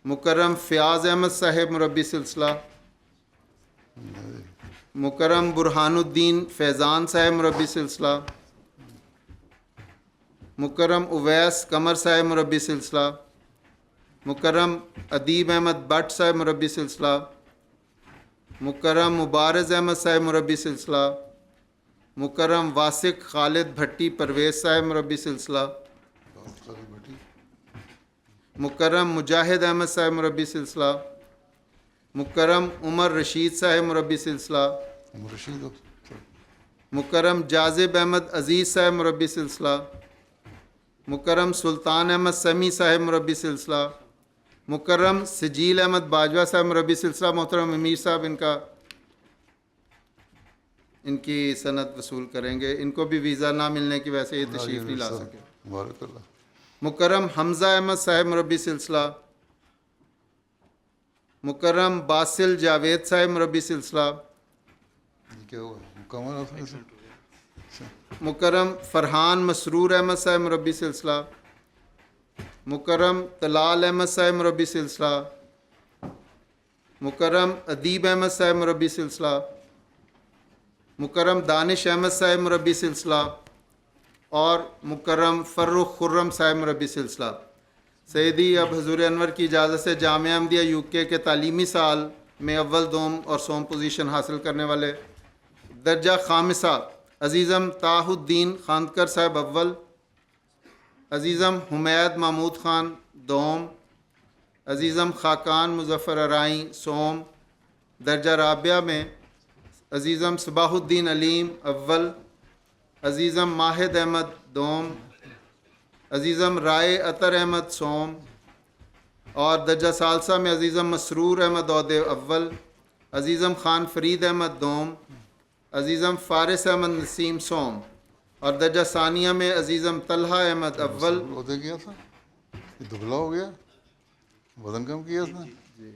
مکرم فیاض احمد صاحب مربی سلسلہ، مکرم برہان الدین فیضان صاحب مربی سلسلہ، مکرم اویس قمر صاحب مربی سلسلہ، مکرم ادیب احمد بٹ صاحب مربی سلسلہ، مکرم مبارز احمد صاحب مربی سلسلہ، مکرم واسق خالد بھٹی پرویز صاحب مربی سلسلہ، مکرم مجاہد احمد صاحب مربی سلسلہ، مکرم عمر رشید صاحب مربی سلسلہ، مکرم جاذب احمد عزیز صاحب مربی سلسلہ، مکرم سلطان احمد سمی صاحب مربی سلسلہ، مکرم سجیل احمد باجوہ صاحب مربی سلسلہ۔ محترم امیر صاحب ان کی سند وصول کریں گے، ان کو بھی ویزا نہ ملنے کی وجہ سے یہ تشریف نہیں لا سکے۔ مبارک اللہ۔ مکرم حمزہ احمد صاحب مربی سلسلہ، مکرم باسل جاوید صاحب مربی سلسلہ، کیا ہوا مکمل آپ سے؟ مکرم فرحان مسرور احمد صاحب مربی سلسلہ، مکرم طلال احمد صاحب مربی سلسلہ، مکرم ادیب احمد صاحب مربی سلسلہ، مکرم دانش احمد صاحب مربی سلسلہ اور مکرم فرخ خرم صاحب مربی سلسلہ۔ سیدی اب حضور انور کی اجازت سے جامعہ احمدیہ یو کے تعلیمی سال میں اول، دوم اور سوم پوزیشن حاصل کرنے والے درجہ خامسہ عزیزم طاہ الدین خاندکر صاحب اول، عزیزم حمید محمود خان دوم، عزیزم خاقان مظفر ارائیں سوم۔ درجہ رابعہ میں عزیزم صباح الدین علیم اول، عزیزم ماہد احمد دوم، عزیزم رائے اطر احمد سوم، اور درجہ ثالثہ میں عزیزم مسرور احمد عودے اول، عزیزم خان فرید احمد دوم، عزیزم فارس احمد نسیم سوم، اور درجہ ثانیہ میں عزیزم طلحہ احمد اول۔ عہدے کیا تھا؟ یہ دبلا ہو گیا، وزن کم کیا اس نے؟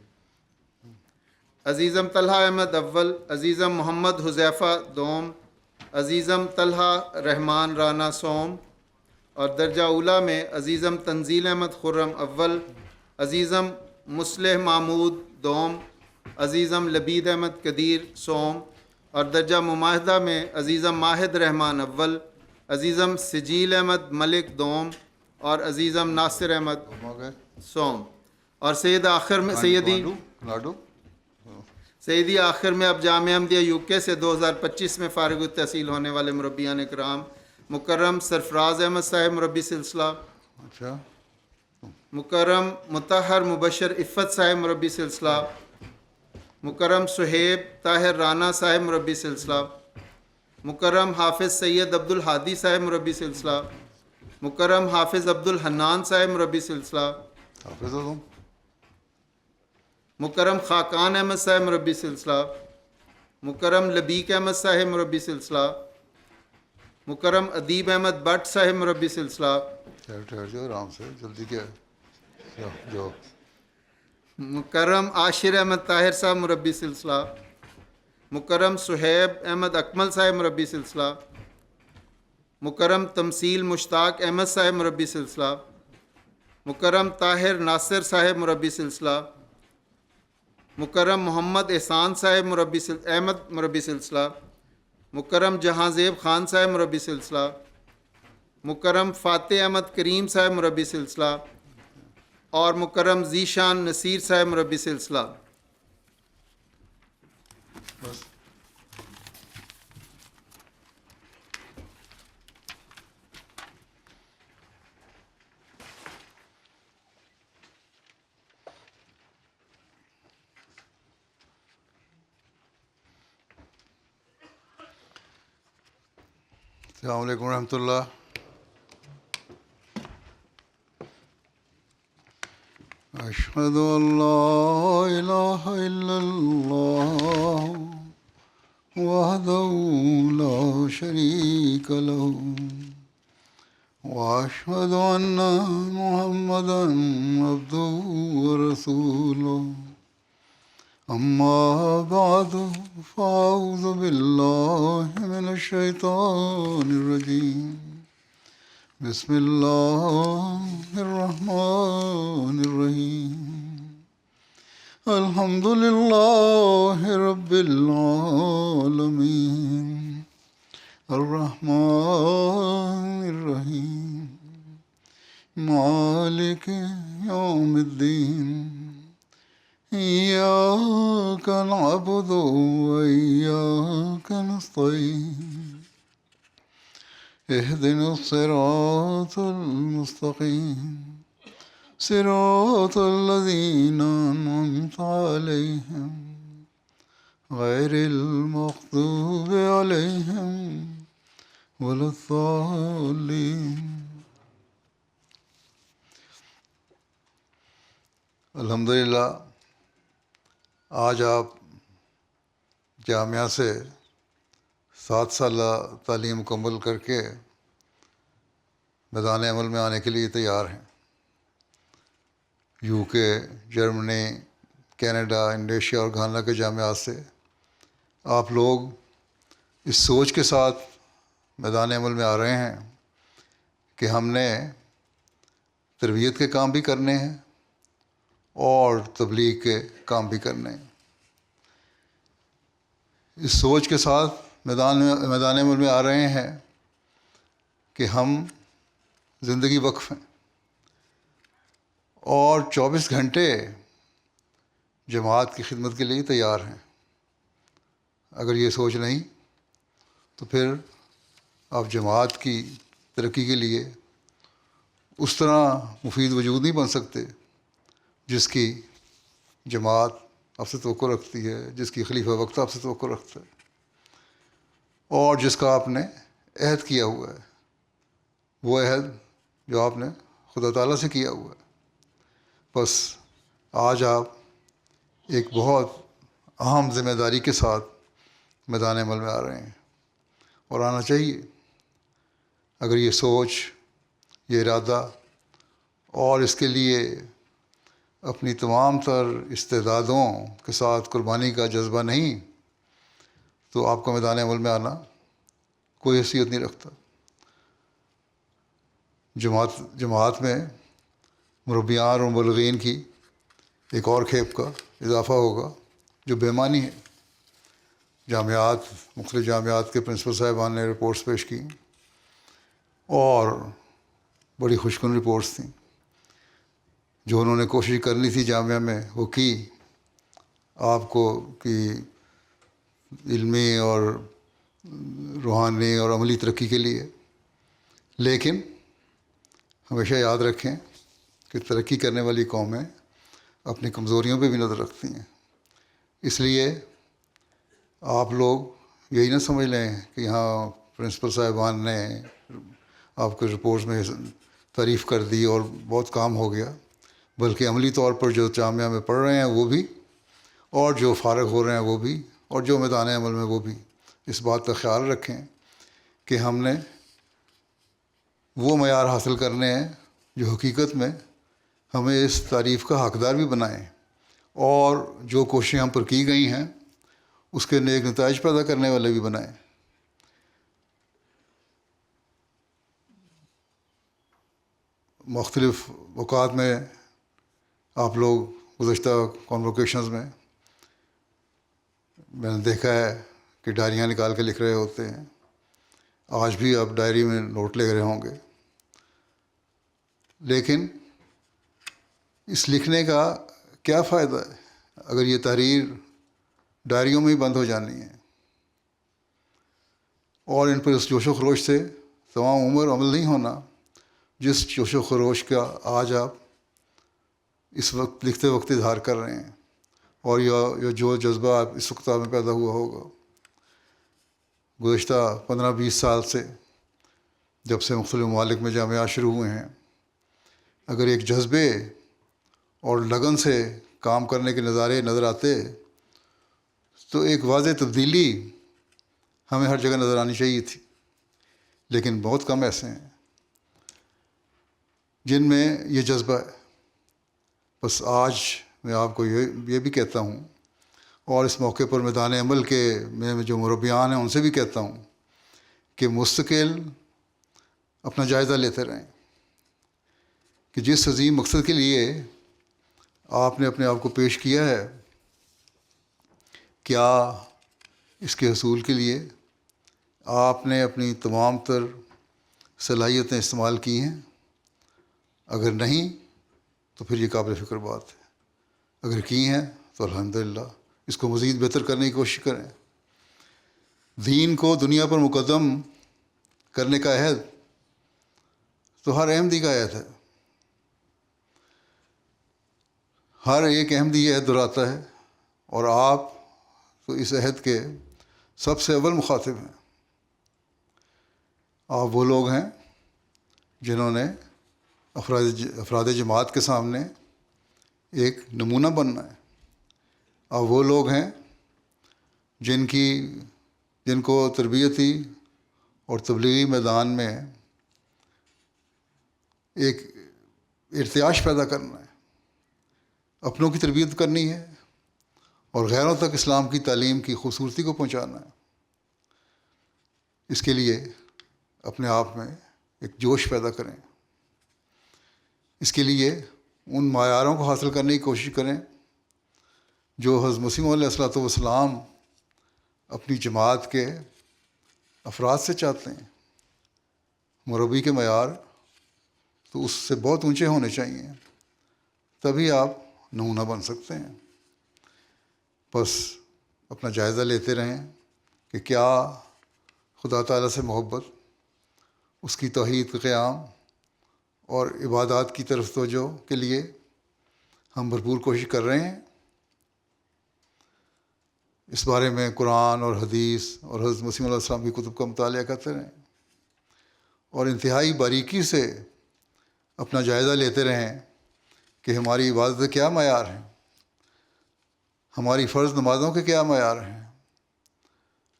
عزیزم طلحہ احمد اول، عزیزم محمد حذیفہ دوم، عزیزم طلحہ رحمان رانا سوم، اور درجہ اولیٰ میں عزیزم تنزیل احمد خرم اول، عزیزم مصلح محمود دوم، عزیزم لبید احمد قدیر سوم، اور درجہ مماہدہ میں عزیزم ماہد رحمان اول، عزیزم سجیل احمد ملک دوم، اور عزیزم ناصر احمد سوم۔ اور سید آخر میں سیدی آخر میں اب جامعہ احمدیہ یو کے سے 2025 میں فارغ التحصیل ہونے والے مربیان کرام مکرم سرفراز احمد صاحب مربی سلسلہ، اچھا، مکرم مطہر مبشر عفت صاحب مربی سلسلہ، مکرم سہیب طاہر رانا صاحب مربی سلسلہ، مکرم حافظ سید عبد الحادی صاحب مربی سلسلہ، مکرم حافظ عبد الحنان صاحب مربی سلسلہ، حافظ ہو تم؟ مکرم خاقان احمد صاحب مربی سلسلہ، مکرم لبیک احمد صاحب مربی سلسلہ، مکرم ادیب احمد بٹ صاحب مربی سلسلہ، ٹھہر جاؤ آرام سے، جلدی کیا ہے جو مکرم عاشر احمد طاہر صاحب مربی سلسلہ، مکرم سہیب احمد اکمل صاحب مربی سلسلہ، مکرم تمثیل مشتاق احمد صاحب مربی سلسلہ، مکرم طاہر ناصر صاحب مربی سلسلہ، مکرم محمد احسان صاحب احمد مربی سلسلہ، مکرم جہاں زیب خان صاحب مربی سلسلہ، مکرم فاتح احمد کریم صاحب مربی سلسلہ، اور مکرم ذیشان نصیر صاحب مربی سلسلہ۔ بس السلام علیکم ورحمۃ اللہ۔ اشہد ان لا الہ الا اللہ وحدہ لا شریک لہ واشہد ان محمدا عبدہ ورسولہ اما بعد فاعوذ باللہ من الشیطان الرجیم بسم اللہ الرحمن الرحیم الحمد للہ رب العالمین الرحمن الرحیم مالک یوم الدین ایاک نعبد وایاک نستعین اہدنا الصراط المستقیم صراط الذین انعمت علیہم غیر المغضوب علیہم ولا الضالین۔ الحمدللہ آج آپ جامعہ سے 7 سالہ تعلیم مکمل کر کے میدان عمل میں آنے کے لیے تیار ہیں۔ یو کے، جرمنی، کینیڈا، انڈونیشیا اور گھانا کے جامعات سے آپ لوگ اس سوچ کے ساتھ میدان عمل میں آ رہے ہیں کہ ہم نے تربیت کے کام بھی کرنے ہیں اور تبلیغ کے کام بھی کرنے ہیں۔ اس سوچ کے ساتھ میدان عمل میں آ رہے ہیں کہ ہم زندگی وقف ہیں اور 24 گھنٹے جماعت کی خدمت کے لیے تیار ہیں۔ اگر یہ سوچ نہیں تو پھر آپ جماعت کی ترقی کے لیے اس طرح مفید وجود نہیں بن سکتے جس کی جماعت آپ سے توقع رکھتی ہے، جس کی خلیفہ وقت آپ سے توقع رکھتا ہے اور جس کا آپ نے عہد کیا ہوا ہے، وہ عہد جو آپ نے خدا تعالیٰ سے کیا ہوا ہے۔ بس آج آپ ایک بہت اہم ذمہ داری کے ساتھ میدان عمل میں آ رہے ہیں اور آنا چاہیے۔ اگر یہ سوچ، یہ ارادہ اور اس کے لیے اپنی تمام تر استعدادوں کے ساتھ قربانی کا جذبہ نہیں تو آپ کا میدان عمل میں آنا کوئی حیثیت نہیں رکھتا۔ جماعت میں مربیان اور مبلغین کی ایک اور کھیپ کا اضافہ ہوگا جو بےمانی ہے۔ مختلف جامعات کے پرنسپل صاحبان نے رپورٹس پیش کی اور بڑی خوشکن رپورٹس تھیں۔ جو انہوں نے کوشش کرنی تھی جامعہ میں وہ کی، آپ کو کہ علمی اور روحانی اور عملی ترقی کے لیے، لیکن ہمیشہ یاد رکھیں کہ ترقی کرنے والی قومیں اپنی کمزوریوں پہ بھی نظر رکھتی ہیں۔ اس لیے آپ لوگ یہی نہ سمجھ لیں کہ یہاں پرنسپل صاحبان نے آپ کے رپورٹس میں تعریف کر دی اور بہت کام ہو گیا، بلکہ عملی طور پر جو جامعہ میں پڑھ رہے ہیں وہ بھی، اور جو فارغ ہو رہے ہیں وہ بھی، اور جو میدان عمل میں وہ بھی اس بات کا خیال رکھیں کہ ہم نے وہ معیار حاصل کرنے ہیں جو حقیقت میں ہمیں اس تعریف کا حقدار بھی بنائیں اور جو کوششیں ہم پر کی گئی ہیں اس کے نیک نتائج پیدا کرنے والے بھی بنائیں۔ مختلف اوقات میں آپ لوگ گزشتہ کانوکیشنز میں نے دیکھا ہے کہ ڈائریاں نکال کے لکھ رہے ہوتے ہیں۔ آج بھی آپ ڈائری میں نوٹ لے رہے ہوں گے، لیکن اس لکھنے کا کیا فائدہ ہے اگر یہ تحریر ڈائریوں میں ہی بند ہو جانی ہے اور ان پر اس جوش و خروش سے تمام عمر عمل نہیں ہونا جس جوش و خروش کا آج آپ اس وقت لکھتے وقت اظہار کر رہے ہیں، اور یہ جو جذبہ آپ اس وقت میں پیدا ہوا ہوگا۔ گزشتہ 15-20 سال سے جب سے مختلف ممالک میں جامعات شروع ہوئے ہیں، اگر ایک جذبے اور لگن سے کام کرنے کے نظارے نظر آتے تو ایک واضح تبدیلی ہمیں ہر جگہ نظر آنی چاہیے تھی، لیکن بہت کم ایسے ہیں جن میں یہ جذبہ ہے۔ بس آج میں آپ کو یہ بھی کہتا ہوں، اور اس موقع پر میدان عمل کے میں جو مربیان ہیں ان سے بھی کہتا ہوں کہ مستقل اپنا جائزہ لیتے رہیں کہ جس عظیم مقصد کے لیے آپ نے اپنے آپ کو پیش کیا ہے، کیا اس کے حصول کے لیے آپ نے اپنی تمام تر صلاحیتیں استعمال کی ہیں؟ اگر نہیں تو پھر یہ قابل فکر بات ہے، اگر کی ہیں تو الحمدللہ اس کو مزید بہتر کرنے کی کوشش کریں۔ دین کو دنیا پر مقدم کرنے کا عہد تو ہر احمدی کا عہد ہے، ہر ایک احمدی یہ عہد دہراتا ہے، اور آپ تو اس عہد کے سب سے اول مخاطب ہیں۔ آپ وہ لوگ ہیں جنہوں نے افراد جماعت کے سامنے ایک نمونہ بننا ہے۔ آپ وہ لوگ ہیں جن کو تربیتی اور تبلیغی میدان میں ایک ارتعاش پیدا کرنا ہے، اپنوں کی تربیت کرنی ہے اور غیروں تک اسلام کی تعلیم کی خوبصورتی کو پہنچانا ہے۔ اس کے لیے اپنے آپ میں ایک جوش پیدا کریں۔ اس کے لیے ان معیاروں کو حاصل کرنے کی کوشش کریں جو حضرت مسیح علیہ الصلوۃ والسلام اپنی جماعت کے افراد سے چاہتے ہیں۔ مربی کے معیار تو اس سے بہت اونچے ہونے چاہیے، تبھی آپ نمونہ بن سکتے ہیں۔ بس اپنا جائزہ لیتے رہیں کہ کیا خدا تعالیٰ سے محبت، اس کی توحید کا قیام اور عبادات کی طرف توجہ کے لیے ہم بھرپور کوشش کر رہے ہیں۔ اس بارے میں قرآن اور حدیث اور حضرت مسیح علیہ السلام کی کتب کا مطالعہ کرتے رہیں اور انتہائی باریکی سے اپنا جائزہ لیتے رہیں کہ ہماری عبادت کے کیا معیار ہیں، ہماری فرض نمازوں کے کیا معیار ہیں،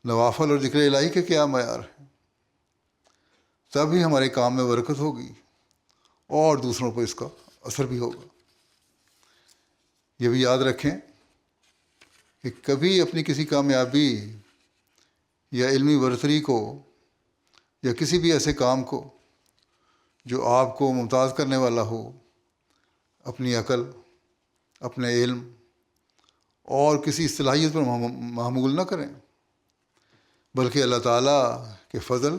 نوافل اور ذکر الہی کے کیا معیار ہیں۔ تب ہی ہمارے کام میں برکت ہوگی اور دوسروں پر اس کا اثر بھی ہوگا۔ یہ بھی یاد رکھیں کہ کبھی اپنی کسی کامیابی یا علمی برتری کو یا کسی بھی ایسے کام کو جو آپ کو ممتاز کرنے والا ہو اپنی عقل، اپنے علم اور کسی صلاحیت پر معمول نہ کریں، بلکہ اللہ تعالیٰ کے فضل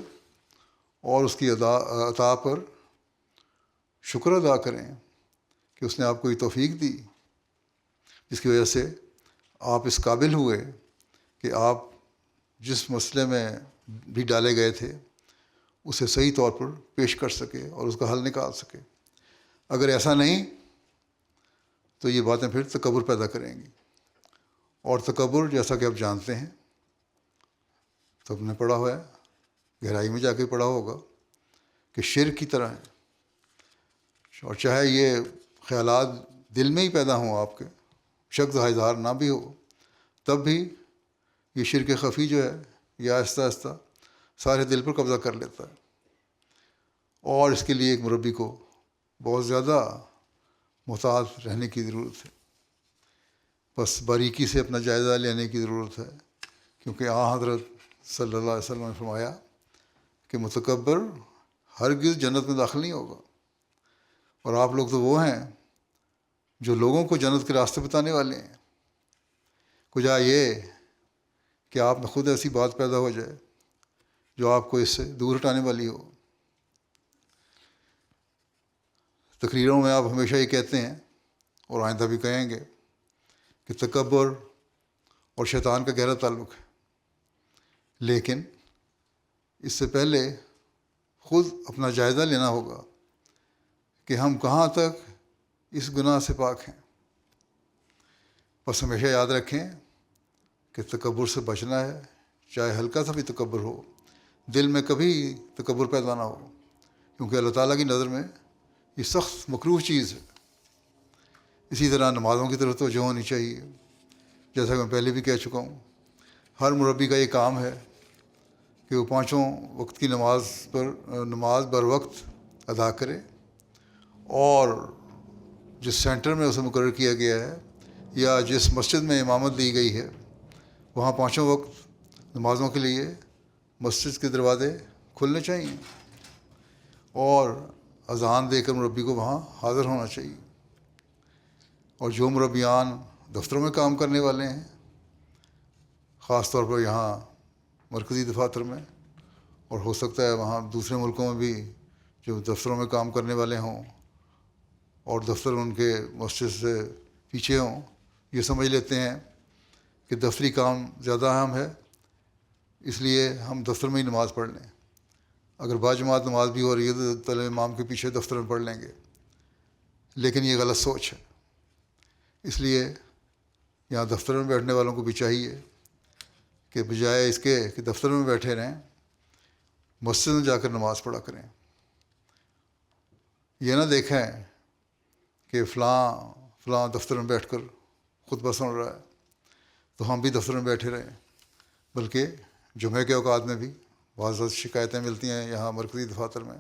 اور اس کی عطا پر شکر ادا کریں کہ اس نے آپ کو یہ توفیق دی جس کی وجہ سے آپ اس قابل ہوئے کہ آپ جس مسئلے میں بھی ڈالے گئے تھے اسے صحیح طور پر پیش کر سکے اور اس کا حل نکال سکے۔ اگر ایسا نہیں تو یہ باتیں پھر تکبر پیدا کریں گی، اور تکبر جیسا کہ آپ جانتے ہیں، سب نے پڑھا ہوا ہے، گہرائی میں جا کے پڑھا ہوگا کہ شرک کی طرح ہے، اور چاہے یہ خیالات دل میں ہی پیدا ہوں آپ کے، شک کا اظہار نہ بھی ہو، تب بھی یہ شرک خفی جو ہے یہ آہستہ آہستہ سارے دل پر قبضہ کر لیتا ہے، اور اس کے لیے ایک مربی کو بہت زیادہ محتاط رہنے کی ضرورت ہے۔ بس باریکی سے اپنا جائزہ لینے کی ضرورت ہے، کیونکہ حضرت صلی اللہ علیہ وسلم نے فرمایا کہ متکبر ہرگز جنت میں داخل نہیں ہوگا، اور آپ لوگ تو وہ ہیں جو لوگوں کو جنت کے راستے بتانے والے ہیں۔ کجا یہ کہ آپ میں خود ایسی بات پیدا ہو جائے جو آپ کو اس سے دور ہٹانے والی ہو۔ تقریروں میں آپ ہمیشہ یہ کہتے ہیں اور آئندہ بھی کہیں گے کہ تکبر اور شیطان کا گہرا تعلق ہے، لیکن اس سے پہلے خود اپنا جائزہ لینا ہوگا کہ ہم کہاں تک اس گناہ سے پاک ہیں۔ بس ہمیشہ یاد رکھیں کہ تکبر سے بچنا ہے، چاہے ہلکا سا بھی تکبر ہو، دل میں کبھی تکبر پیدا نہ ہو، کیونکہ اللہ تعالیٰ کی نظر میں یہ سخت مکروہ چیز ہے۔ اسی طرح نمازوں کی طرف توجہ ہونی چاہیے، جیسا کہ میں پہلے بھی کہہ چکا ہوں، ہر مربی کا یہ کام ہے کہ وہ پانچوں وقت کی نماز بر وقت ادا کرے، اور جس سینٹر میں اسے مقرر کیا گیا ہے یا جس مسجد میں امامت دی گئی ہے وہاں پانچوں وقت نمازوں کے لیے مسجد کے دروازے کھلنے چاہیے، اور اذان دے کر مربی کو وہاں حاضر ہونا چاہیے۔ اور جو مربیان دفتروں میں کام کرنے والے ہیں، خاص طور پر یہاں مرکزی دفاتر میں، اور ہو سکتا ہے وہاں دوسرے ملکوں میں بھی جو دفتروں میں کام کرنے والے ہوں اور دفتر ان کے مسجد سے پیچھے ہوں، یہ سمجھ لیتے ہیں کہ دفتری کام زیادہ اہم ہے، اس لیے ہم دفتر میں ہی نماز پڑھ لیں۔ اگر باجماعت نماز بھی ہو رہی ہے تو طلب امام کے پیچھے دفتر میں پڑھ لیں گے، لیکن یہ غلط سوچ ہے۔ اس لیے یہاں دفتر میں بیٹھنے والوں کو بھی چاہیے کہ بجائے اس کے کہ دفتر میں بیٹھے رہیں، مسجد میں جا کر نماز پڑھا کریں۔ یہ نہ دیکھیں کہ فلاں دفتر میں بیٹھ کر خطبہ سن رہا ہے تو ہم بھی دفتر میں بیٹھے رہیں، بلکہ جمعہ کے اوقات میں بھی بعض شکایتیں ملتی ہیں یہاں مرکزی دفاتر میں،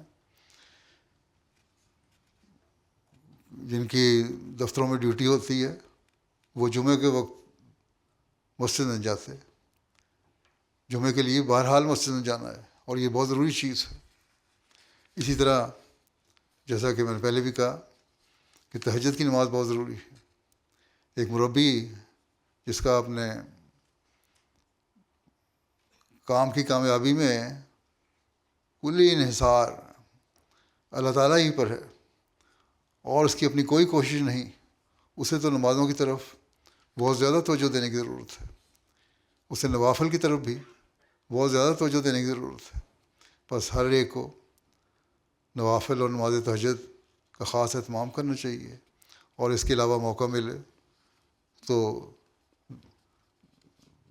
جن کی دفتروں میں ڈیوٹی ہوتی ہے وہ جمعے کے وقت مسجد نہیں جاتے۔ جمعے کے لیے بہرحال مسجد میں جانا ہے، اور یہ بہت ضروری چیز ہے۔ اسی طرح جیسا کہ میں نے پہلے بھی کہا کہ تہجد کی نماز بہت ضروری ہے۔ ایک مربی جس کا اپنے کام کی کامیابی میں کلی انحصار اللہ تعالیٰ ہی پر ہے اور اس کی اپنی کوئی کوشش نہیں، اسے تو نمازوں کی طرف بہت زیادہ توجہ دینے کی ضرورت ہے، اسے نوافل کی طرف بھی بہت زیادہ توجہ دینے کی ضرورت ہے۔ بس ہر ایک کو نوافل اور نماز تہجد کا خاص اہتمام کرنا چاہیے، اور اس کے علاوہ موقع ملے تو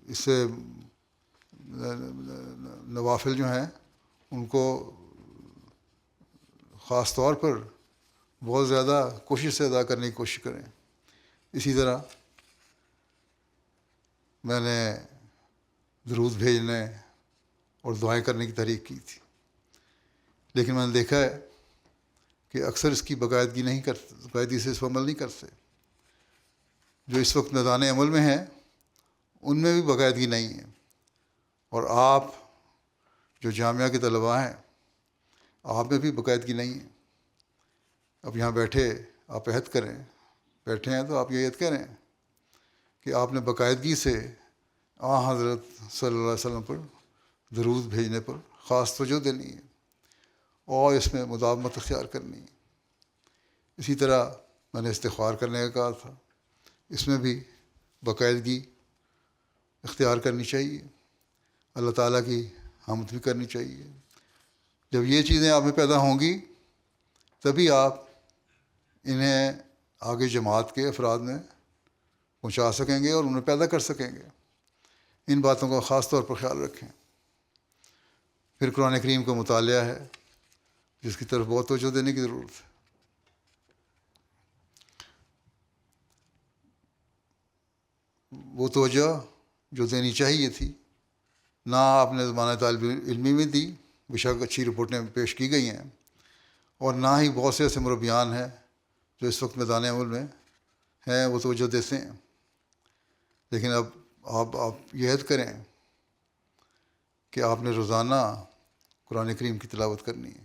اس سے نوافل جو ہیں ان کو خاص طور پر بہت زیادہ کوشش سے ادا کرنے کی کوشش کریں۔ اسی طرح میں نے درود بھیجنے اور دعائیں کرنے کی تحریک کی تھی، لیکن میں نے دیکھا ہے کہ اکثر اس کی باقاعدگی سے اس پر عمل نہیں کرتے۔ جو اس وقت میدان عمل میں ہیں ان میں بھی باقاعدگی نہیں ہے، اور آپ جو جامعہ کے طلباء ہیں آپ میں بھی باقاعدگی نہیں ہے۔ اب یہاں بیٹھے آپ عہد کریں، بیٹھے ہیں تو آپ یہ عہد کریں کہ آپ نے باقاعدگی سے حضرت صلی اللہ علیہ وسلم پر درود بھیجنے پر خاص توجہ دینی ہے اور اس میں مداومت اختیار کرنی ہے۔ اسی طرح میں نے استغفار کرنے کا کہا تھا، اس میں بھی باقاعدگی اختیار کرنی چاہیے، اللہ تعالیٰ کی حمد بھی کرنی چاہیے۔ جب یہ چیزیں آپ میں پیدا ہوں گی تبھی آپ انہیں آگے جماعت کے افراد میں پہنچا سکیں گے اور انہیں پیدا کر سکیں گے۔ ان باتوں کا خاص طور پر خیال رکھیں۔ پھر قرآن کریم کا مطالعہ ہے جس کی طرف بہت توجہ دینے کی ضرورت ہے۔ وہ توجہ جو دینی چاہیے تھی نہ آپ نے زمانہ طالب علمی میں دی، بیشک اچھی رپورٹیں پیش کی گئی ہیں، اور نہ ہی بہت سے ایسے مربیان ہیں جو اس وقت میدان عمل میں ہیں وہ توجہ دیتے ہیں۔ لیکن اب آپ یہ عہد کریں کہ آپ نے روزانہ قرآن کریم کی تلاوت کرنی ہے۔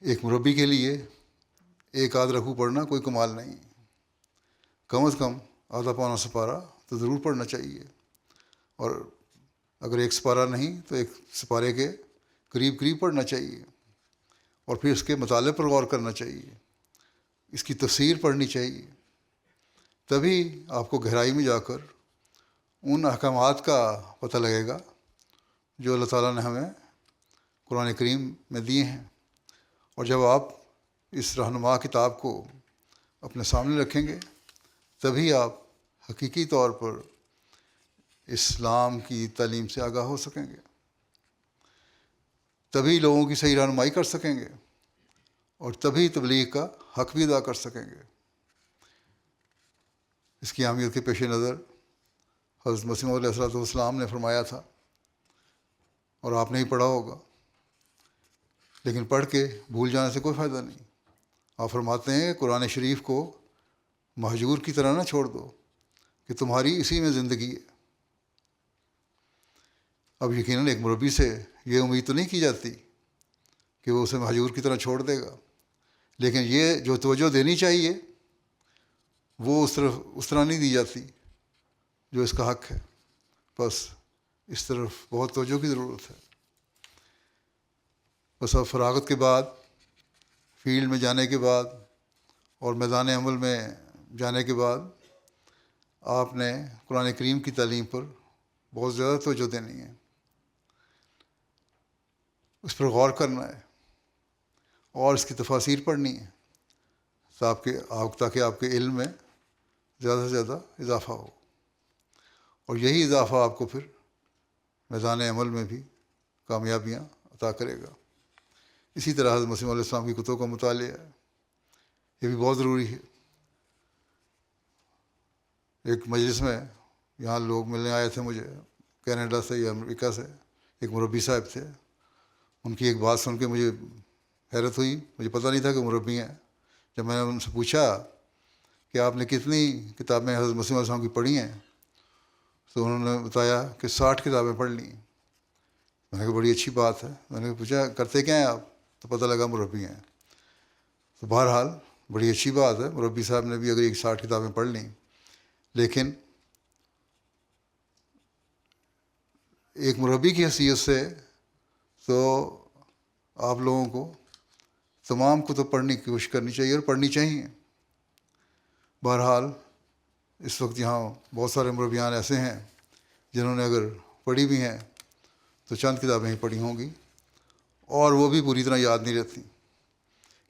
ایک مربی کے لیے ایک آدھ رکوع پڑھنا کوئی کمال نہیں، کم از کم آدھا پونا سپارہ تو ضرور پڑھنا چاہیے، اور اگر ایک سپارہ نہیں تو ایک سپارے کے قریب قریب پڑھنا چاہیے، اور پھر اس کے مطالعے پر غور کرنا چاہیے، اس کی تفسیر پڑھنی چاہیے۔ تبھی آپ کو گہرائی میں جا کر ان احکامات کا پتہ لگے گا جو اللہ تعالیٰ نے ہمیں قرآن کریم میں دیے ہیں، اور جب آپ اس رہنما کتاب کو اپنے سامنے رکھیں گے تبھی آپ حقیقی طور پر اسلام کی تعلیم سے آگاہ ہو سکیں گے، تبھی لوگوں کی صحیح رہنمائی کر سکیں گے، اور تبھی تبلیغ کا حق بھی ادا کر سکیں گے۔ اس کی اہمیت کے پیش نظر حضرت مسیح موعود علیہ السلام نے فرمایا تھا، اور آپ نے ہی پڑھا ہوگا، لیکن پڑھ کے بھول جانے سے کوئی فائدہ نہیں۔ آپ فرماتے ہیں کہ قرآن شریف کو مہجور کی طرح نہ چھوڑ دو کہ تمہاری اسی میں زندگی ہے۔ اب یقیناً ایک مربی سے یہ امید تو نہیں کی جاتی کہ وہ اسے مہجور کی طرح چھوڑ دے گا، لیکن یہ جو توجہ دینی چاہیے وہ اس طرح نہیں دی جاتی جو اس کا حق ہے۔ بس اس طرف بہت توجہ کی ضرورت ہے۔ بس اب فراغت کے بعد، فیلڈ میں جانے کے بعد اور میدان عمل میں جانے کے بعد آپ نے قرآن کریم کی تعلیم پر بہت زیادہ توجہ دینی ہے، اس پر غور کرنا ہے اور اس کی تفاسیر پڑھنی ہے تاکہ آپ کے علم میں زیادہ سے زیادہ اضافہ ہو، اور یہی اضافہ آپ کو پھر میدان عمل میں بھی کامیابیاں عطا کرے گا۔ اسی طرح حضرت مسیح علیہ السلام کی کتب کا مطالعہ ہے، یہ بھی بہت ضروری ہے۔ ایک مجلس میں یہاں لوگ ملنے آئے تھے مجھے کینیڈا سے یا امریکہ سے، ایک مربی صاحب تھے، ان کی ایک بات سن کے مجھے حیرت ہوئی، مجھے پتہ نہیں تھا کہ مربی ہیں۔ جب میں نے ان سے پوچھا کہ آپ نے کتنی کتابیں حضرت مسیح علیہ السلام کی پڑھی ہیں تو انہوں نے بتایا کہ 60 کتابیں پڑھ لی۔ میں نے کہا بڑی اچھی بات ہے۔ میں نے پوچھا کرتے کیا ہیں آپ؟ تو پتہ لگا مربی ہیں۔ تو بہرحال بڑی اچھی بات ہے، مربی صاحب نے بھی اگر 60 کتابیں پڑھ لیں، لیکن ایک مربی کی حیثیت سے تو آپ لوگوں کو تمام کتب پڑھنے کی کوشش کرنی چاہیے اور پڑھنی چاہیے۔ بہرحال اس وقت یہاں بہت سارے مربیان ایسے ہیں جنہوں نے اگر پڑھی بھی ہیں تو چند کتابیں ہی پڑھی ہوں گی، اور وہ بھی پوری طرح یاد نہیں رہتی،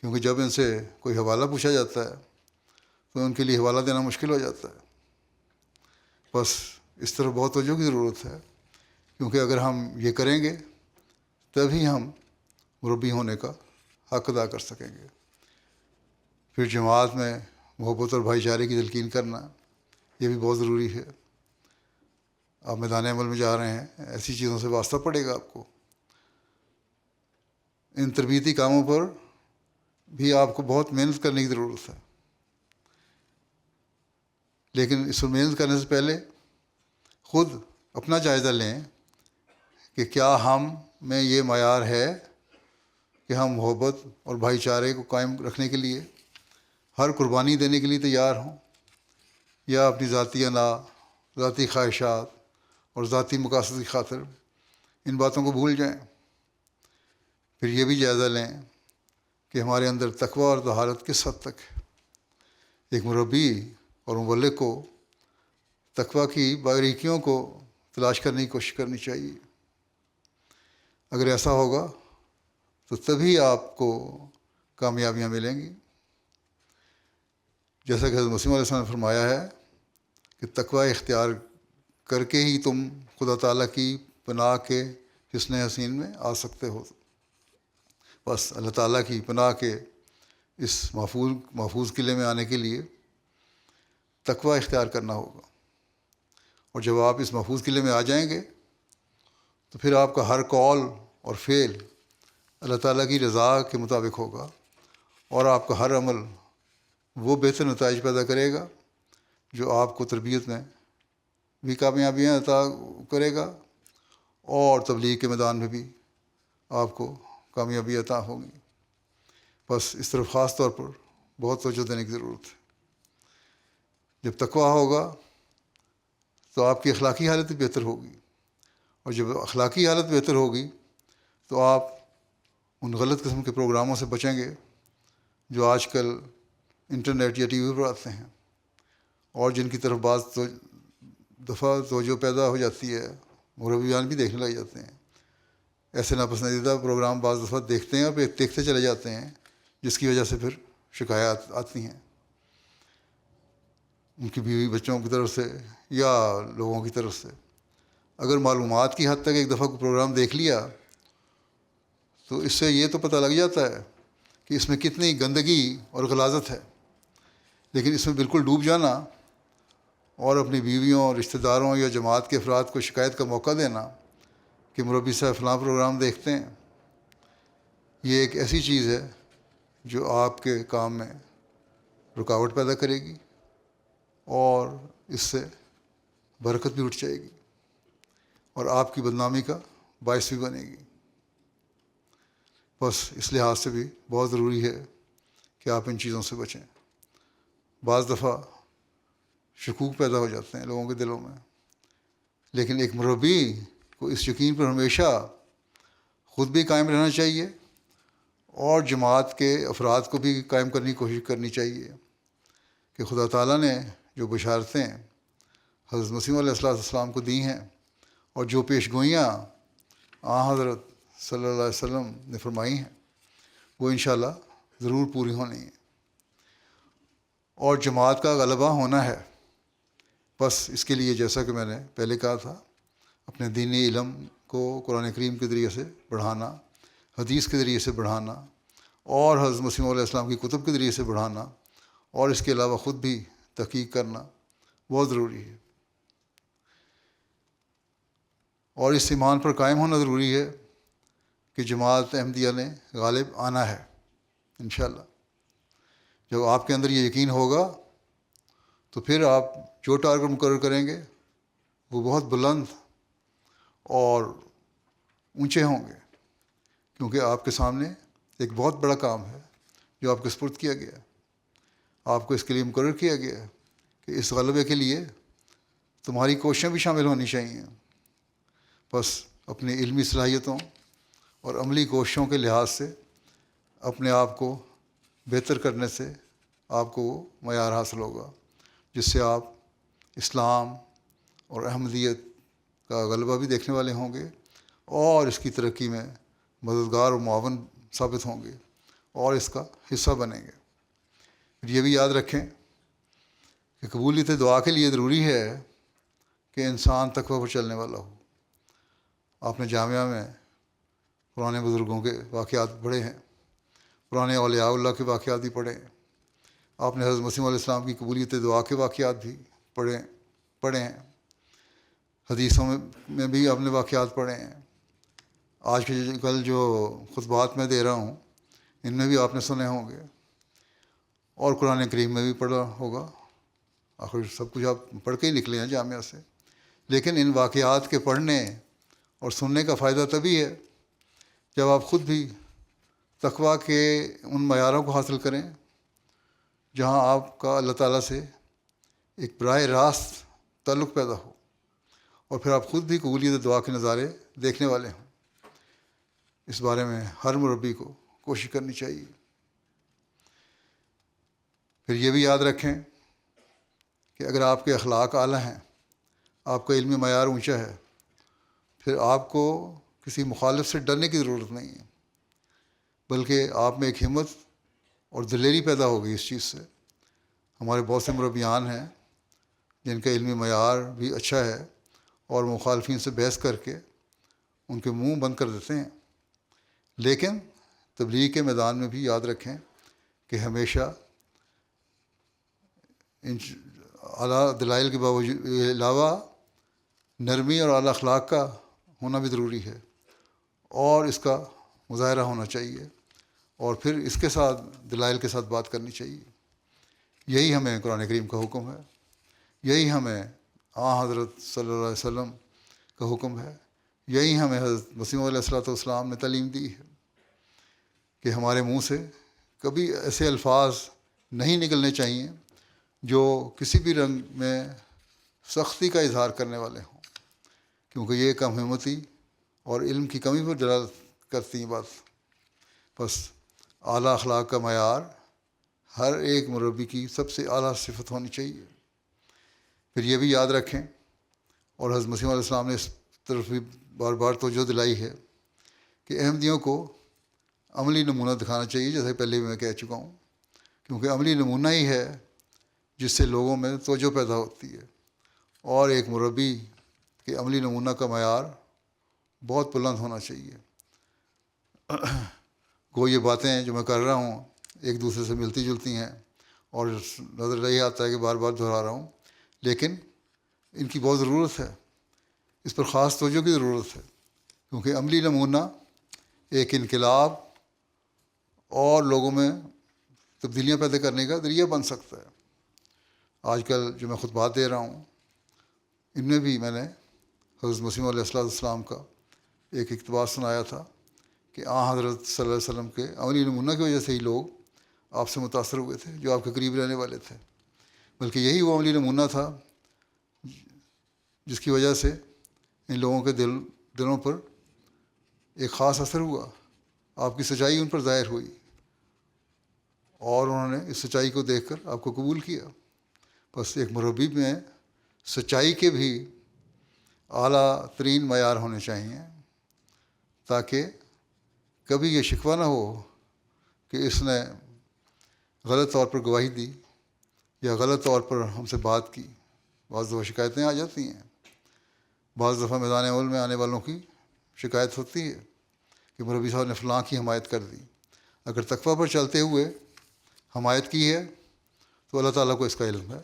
کیونکہ جب ان سے کوئی حوالہ پوچھا جاتا ہے تو ان کے لیے حوالہ دینا مشکل ہو جاتا ہے۔ بس اس طرف بہت توجہ کی ضرورت ہے، کیونکہ اگر ہم یہ کریں گے تبھی ہم مربی ہونے کا حق ادا کر سکیں گے۔ پھر جماعت میں محبت اور بھائی چارے کی تلقین کرنا یہ بھی بہت ضروری ہے۔ آپ میدان عمل میں جا رہے ہیں، ایسی چیزوں سے واسطہ پڑے گا آپ کو۔ ان تربیتی کاموں پر بھی آپ کو بہت محنت کرنے کی ضرورت ہے، لیکن اس پر محنت کرنے سے پہلے خود اپنا جائزہ لیں کہ کیا ہم میں یہ معیار ہے کہ ہم محبت اور بھائی چارے کو قائم رکھنے کے لیے ہر قربانی دینے کے لیے تیار ہوں، یا اپنی ذاتی انا، ذاتی خواہشات اور ذاتی مقاصد کی خاطر ان باتوں کو بھول جائیں۔ پھر یہ بھی جائزہ لیں کہ ہمارے اندر تقوی اور طہارت کس حد تک ہے۔ ایک مربی اور مبلغ کو تقوی کی باریکیوں کو تلاش کرنے کی کوشش کرنی چاہیے۔ اگر ایسا ہوگا تو تبھی آپ کو کامیابیاں ملیں گی۔ جیسا کہ حضرت مسیح علیہ السلام نے فرمایا ہے کہ تقوی اختیار کر کے ہی تم خدا تعالیٰ کی پناہ کے حصن حسین میں آ سکتے ہو۔ بس اللہ تعالیٰ کی پناہ کے اس محفوظ قلعے میں آنے کے لیے تقوی اختیار کرنا ہوگا، اور جب آپ اس محفوظ قلعے میں آ جائیں گے تو پھر آپ کا ہر قول اور فعل اللہ تعالیٰ کی رضا کے مطابق ہوگا، اور آپ کا ہر عمل وہ بہتر نتائج پیدا کرے گا جو آپ کو تربیت میں بھی کامیابیاں عطا کرے گا، اور تبلیغ کے میدان میں بھی آپ کو کامیابی عطا ہوگی۔ بس اس طرف خاص طور پر بہت توجہ دینے کی ضرورت ہے۔ جب تقوی ہوگا تو آپ کی اخلاقی حالت بھی بہتر ہوگی، اور جب اخلاقی حالت بہتر ہوگی تو آپ ان غلط قسم کے پروگراموں سے بچیں گے جو آج کل انٹرنیٹ یا ٹی وی پر آتے ہیں، اور جن کی طرف بعض دفعہ توجہ پیدا ہو جاتی ہے، مربیان بھی دیکھنے لگ جاتے ہیں۔ ایسے ناپسندیدہ پروگرام بعض دفعہ دیکھتے ہیں اور پھر دیکھتے چلے جاتے ہیں، جس کی وجہ سے پھر شکایات آتی ہیں ان کی بیوی بچوں کی طرف سے یا لوگوں کی طرف سے۔ اگر معلومات کی حد تک ایک دفعہ کوئی پروگرام دیکھ لیا تو اس سے یہ تو پتہ لگ جاتا ہے کہ اس میں کتنی گندگی اور غلاظت ہے، لیکن اس میں بالکل ڈوب جانا اور اپنی بیویوں، رشتہ داروں یا جماعت کے افراد کو شکایت کا موقع دینا کہ مربی صاحب فلاں پروگرام دیکھتے ہیں، یہ ایک ایسی چیز ہے جو آپ کے کام میں رکاوٹ پیدا کرے گی، اور اس سے برکت بھی اٹھ جائے گی اور آپ کی بدنامی کا باعث بھی بنے گی۔ بس اس لحاظ سے بھی بہت ضروری ہے کہ آپ ان چیزوں سے بچیں۔ بعض دفعہ شکوک پیدا ہو جاتے ہیں لوگوں کے دلوں میں، لیکن ایک مربی کو اس یقین پر ہمیشہ خود بھی قائم رہنا چاہیے اور جماعت کے افراد کو بھی قائم کرنے کی کوشش کرنی چاہیے کہ خدا تعالیٰ نے جو بشارتیں حضرت مسیح علیہ السلام کو دی ہیں اور جو پیش گوئیاں حضرت صلی اللہ علیہ وسلم نے فرمائی ہیں وہ انشاءاللہ ضرور پوری ہونی ہیں، اور جماعت کا غلبہ ہونا ہے۔ بس اس کے لیے جیسا کہ میں نے پہلے کہا تھا، اپنے دینی علم کو قرآن کریم کے ذریعے سے بڑھانا، حدیث کے ذریعے سے بڑھانا، اور حضرت مسیح علیہ السلام کی کتب کے ذریعے سے بڑھانا، اور اس کے علاوہ خود بھی تحقیق کرنا بہت ضروری ہے، اور اس ایمان پر قائم ہونا ضروری ہے کہ جماعت احمدیہ نے غالب آنا ہے انشاءاللہ۔ جب آپ کے اندر یہ یقین ہوگا تو پھر آپ جو ٹارگٹ مقرر کریں گے وہ بہت بلند اور اونچے ہوں گے، کیونکہ آپ کے سامنے ایک بہت بڑا کام ہے جو آپ کے سپرد کیا گیا. آپ کو اس کے لیے مقرر کیا گیا کہ اس غلبے کے لیے تمہاری کوششیں بھی شامل ہونی چاہیے. بس اپنی علمی صلاحیتوں اور عملی کوششوں کے لحاظ سے اپنے آپ کو بہتر کرنے سے آپ کو وہ معیار حاصل ہوگا جس سے آپ اسلام اور احمدیت کا غلبہ بھی دیکھنے والے ہوں گے اور اس کی ترقی میں مددگار اور معاون ثابت ہوں گے اور اس کا حصہ بنیں گے. پھر یہ بھی یاد رکھیں کہ قبولیت دعا کے لیے ضروری ہے کہ انسان تقوی پر چلنے والا ہو. آپ نے جامعہ میں پرانے بزرگوں کے واقعات پڑھے ہیں، پرانے اولیاء اللہ کے واقعات بھی پڑھے ہیں. آپ نے حضرت مسیح علیہ السلام کی قبولیت دعا کے واقعات بھی پڑھے ہیں. حدیثوں میں بھی آپ نے واقعات پڑھے ہیں. آج کے کل جو خطبات میں دے رہا ہوں ان میں بھی آپ نے سنے ہوں گے اور قرآن کریم میں بھی پڑھا ہوگا. آخر سب کچھ آپ پڑھ کے ہی نکلے ہیں جامعہ سے. لیکن ان واقعات کے پڑھنے اور سننے کا فائدہ تبھی ہے جب آپ خود بھی تقویٰ کے ان معیاروں کو حاصل کریں جہاں آپ کا اللہ تعالیٰ سے ایک براہ راست تعلق پیدا ہو، اور پھر آپ خود بھی قبولیت دعا کے نظارے دیکھنے والے ہوں. اس بارے میں ہر مربی کو کوشش کرنی چاہیے. پھر یہ بھی یاد رکھیں کہ اگر آپ کے اخلاق اعلیٰ ہیں، آپ کا علمی معیار اونچا ہے، پھر آپ کو کسی مخالف سے ڈرنے کی ضرورت نہیں ہے، بلکہ آپ میں ایک ہمت اور دلیری پیدا ہوگی اس چیز سے. ہمارے بہت سے مربیان ہیں جن کا علمی معیار بھی اچھا ہے اور مخالفین سے بحث کر کے ان کے منہ بند کر دیتے ہیں. لیکن تبلیغ کے میدان میں بھی یاد رکھیں کہ ہمیشہ ان اعلیٰ دلائل کے علاوہ نرمی اور اعلیٰ اخلاق کا ہونا بھی ضروری ہے اور اس کا مظاہرہ ہونا چاہیے، اور پھر اس کے ساتھ دلائل کے ساتھ بات کرنی چاہیے. یہی ہمیں قرآن کریم کا حکم ہے، یہی ہمیں حضرت صلی اللہ علیہ وسلم کا حکم ہے، یہی ہمیں حضرت مسیح علیہ السلام نے تعلیم دی ہے کہ ہمارے منہ سے کبھی ایسے الفاظ نہیں نکلنے چاہیے جو کسی بھی رنگ میں سختی کا اظہار کرنے والے ہوں، کیونکہ یہ کم ہمتی اور علم کی کمی پر دلالت کرتی ہیں. بس اعلیٰ اخلاق کا معیار ہر ایک مربی کی سب سے اعلیٰ صفت ہونی چاہیے. پھر یہ بھی یاد رکھیں، اور حضرت مسیح علیہ السلام نے اس طرف بھی بار بار توجہ دلائی ہے کہ احمدیوں کو عملی نمونہ دکھانا چاہیے، جیسے پہلے بھی میں کہہ چکا ہوں، کیونکہ عملی نمونہ ہی ہے جس سے لوگوں میں توجہ پیدا ہوتی ہے. اور ایک مربی کے عملی نمونہ کا معیار بہت بلند ہونا چاہیے. گو یہ باتیں جو میں کر رہا ہوں ایک دوسرے سے ملتی جلتی ہیں اور نظر یہی آتا ہے کہ بار بار دہرا رہا ہوں، لیکن ان کی بہت ضرورت ہے، اس پر خاص توجہ کی ضرورت ہے، کیونکہ عملی نمونہ ایک انقلاب اور لوگوں میں تبدیلیاں پیدا کرنے کا ذریعہ بن سکتا ہے. آج کل جو میں خطبات دے رہا ہوں ان میں بھی میں نے حضرت مسیح علیہ السلام کا ایک اقتباس سنایا تھا کہ حضرت صلی اللہ علیہ وسلم کے عملی نمونہ کی وجہ سے ہی لوگ آپ سے متاثر ہوئے تھے جو آپ کے قریب رہنے والے تھے، بلکہ یہی وہ عملی نمونہ تھا جس کی وجہ سے ان لوگوں کے دلوں پر ایک خاص اثر ہوا. آپ کی سچائی ان پر ظاہر ہوئی اور انہوں نے اس سچائی کو دیکھ کر آپ کو قبول کیا. بس ایک مربی میں سچائی کے بھی اعلیٰ ترین معیار ہونے چاہیے تاکہ کبھی یہ شکوہ نہ ہو کہ اس نے غلط طور پر گواہی دی یا غلط طور پر ہم سے بات کی. بعض دفعہ شکایتیں آ جاتی ہیں، بعض دفعہ میدان عمل میں آنے والوں کی شکایت ہوتی ہے کہ مربی صاحب نے فلاں کی حمایت کر دی. اگر تقویٰ پر چلتے ہوئے حمایت کی ہے تو اللہ تعالیٰ کو اس کا علم ہے،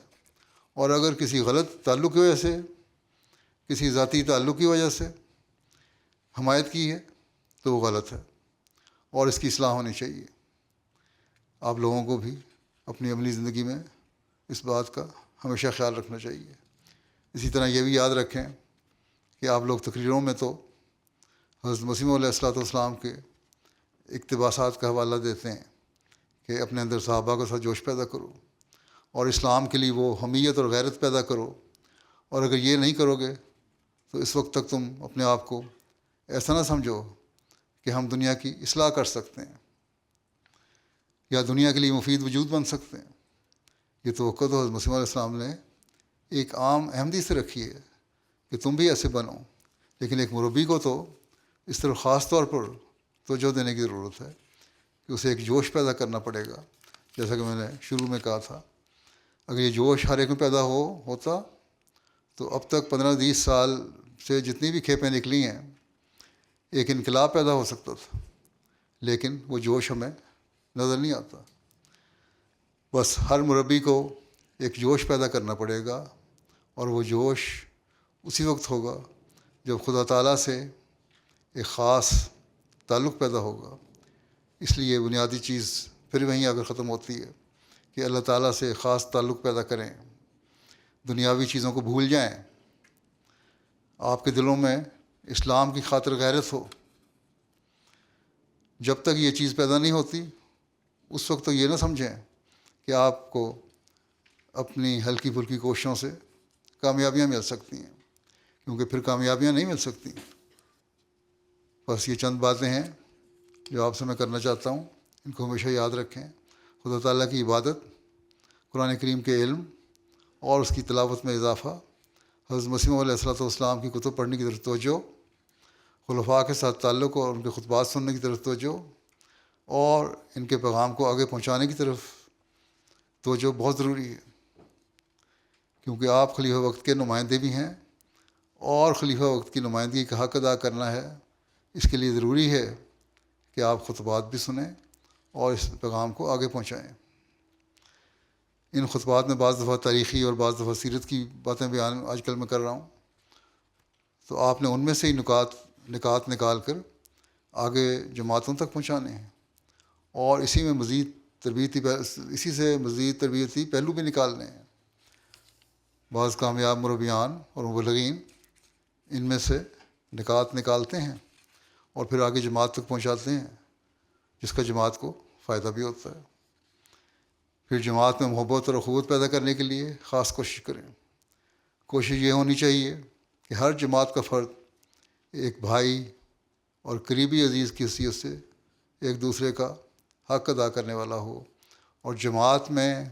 اور اگر کسی غلط تعلق کی وجہ سے، کسی ذاتی تعلق کی وجہ سے حمایت کی ہے تو وہ غلط ہے اور اس کی اصلاح ہونی چاہیے. آپ لوگوں کو بھی اپنی عملی زندگی میں اس بات کا ہمیشہ خیال رکھنا چاہیے. اسی طرح یہ بھی یاد رکھیں کہ آپ لوگ تقریروں میں تو حضرت مسیح علیہ السلام کے اقتباسات کا حوالہ دیتے ہیں کہ کہ اپنے اندر صحابہ کے ساتھ جوش پیدا کرو اور اسلام کے لیے وہ حمیت اور غیرت پیدا کرو، اور اگر یہ نہیں کرو گے تو اس وقت تک تم اپنے آپ کو ایسا نہ سمجھو کہ ہم دنیا کی اصلاح کر سکتے ہیں یا دنیا کے لیے مفید وجود بن سکتے ہیں۔ یہ توقع تو حضرت مسیح علیہ السلام نے ایک عام احمدی سے رکھی ہے کہ تم بھی ایسے بنو، لیکن ایک مربی کو تو اس طرح خاص طور پر توجہ دینے کی ضرورت ہے کہ اسے ایک جوش پیدا کرنا پڑے گا، جیسا کہ میں نے شروع میں کہا تھا۔ اگر یہ جوش ہر ایک میں پیدا ہوتا تو اب تک 15-20 سال سے جتنی بھی کھیپیں نکلی ہیں ایک انقلاب پیدا ہو سکتا تھا، لیکن وہ جوش ہمیں نظر نہیں آتا۔ بس ہر مربی کو ایک جوش پیدا کرنا پڑے گا، اور وہ جوش اسی وقت ہوگا جب خدا تعالیٰ سے ایک خاص تعلق پیدا ہوگا۔ اس لیے بنیادی چیز پھر وہیں آ کر ختم ہوتی ہے کہ اللہ تعالیٰ سے خاص تعلق پیدا کریں، دنیاوی چیزوں کو بھول جائیں، آپ کے دلوں میں اسلام کی خاطر غیرت ہو۔ جب تک یہ چیز پیدا نہیں ہوتی اس وقت تو یہ نہ سمجھیں کہ آپ کو اپنی ہلکی پھلکی کوششوں سے کامیابیاں مل سکتی ہیں، کیونکہ پھر کامیابیاں نہیں مل سکتی۔ بس یہ چند باتیں ہیں جو آپ سے میں کرنا چاہتا ہوں، ان کو ہمیشہ یاد رکھیں۔ خدا تعالیٰ کی عبادت، قرآن کریم کے علم اور اس کی تلاوت میں اضافہ، حضرت مسیح علیہ والسلام کی کتب پڑھنے کی طرف توجہ، خلفاء کے ساتھ تعلق اور ان کے خطبات سننے کی طرف توجہ، اور ان کے پیغام کو آگے پہنچانے کی طرف توجہ بہت ضروری ہے، کیونکہ آپ خلیفہ وقت کے نمائندے بھی ہیں، اور خلیفہ وقت کی نمائندگی کا حق ادا کرنا ہے۔ اس کے لیے ضروری ہے کہ آپ خطبات بھی سنیں اور اس پیغام کو آگے پہنچائیں۔ ان خطبات میں بعض دفعہ تاریخی اور بعض دفعہ سیرت کی باتیں بیان آج کل میں کر رہا ہوں، تو آپ نے ان میں سے ہی نکات نکال کر آگے جماعتوں تک پہنچانے ہیں، اور اسی سے مزید تربیتی پہلو بھی نکالنے ہیں۔ بعض کامیاب مربیان اور مبلغین ان میں سے نکات نکالتے ہیں اور پھر آگے جماعت تک پہنچاتے ہیں، جس کا جماعت کو فائدہ بھی ہوتا ہے۔ پھر جماعت میں محبت اور اخوت پیدا کرنے کے لیے خاص کوشش کریں۔ کوشش یہ ہونی چاہیے کہ ہر جماعت کا فرد ایک بھائی اور قریبی عزیز کی حیثیت سے ایک دوسرے کا حق ادا کرنے والا ہو، اور جماعت میں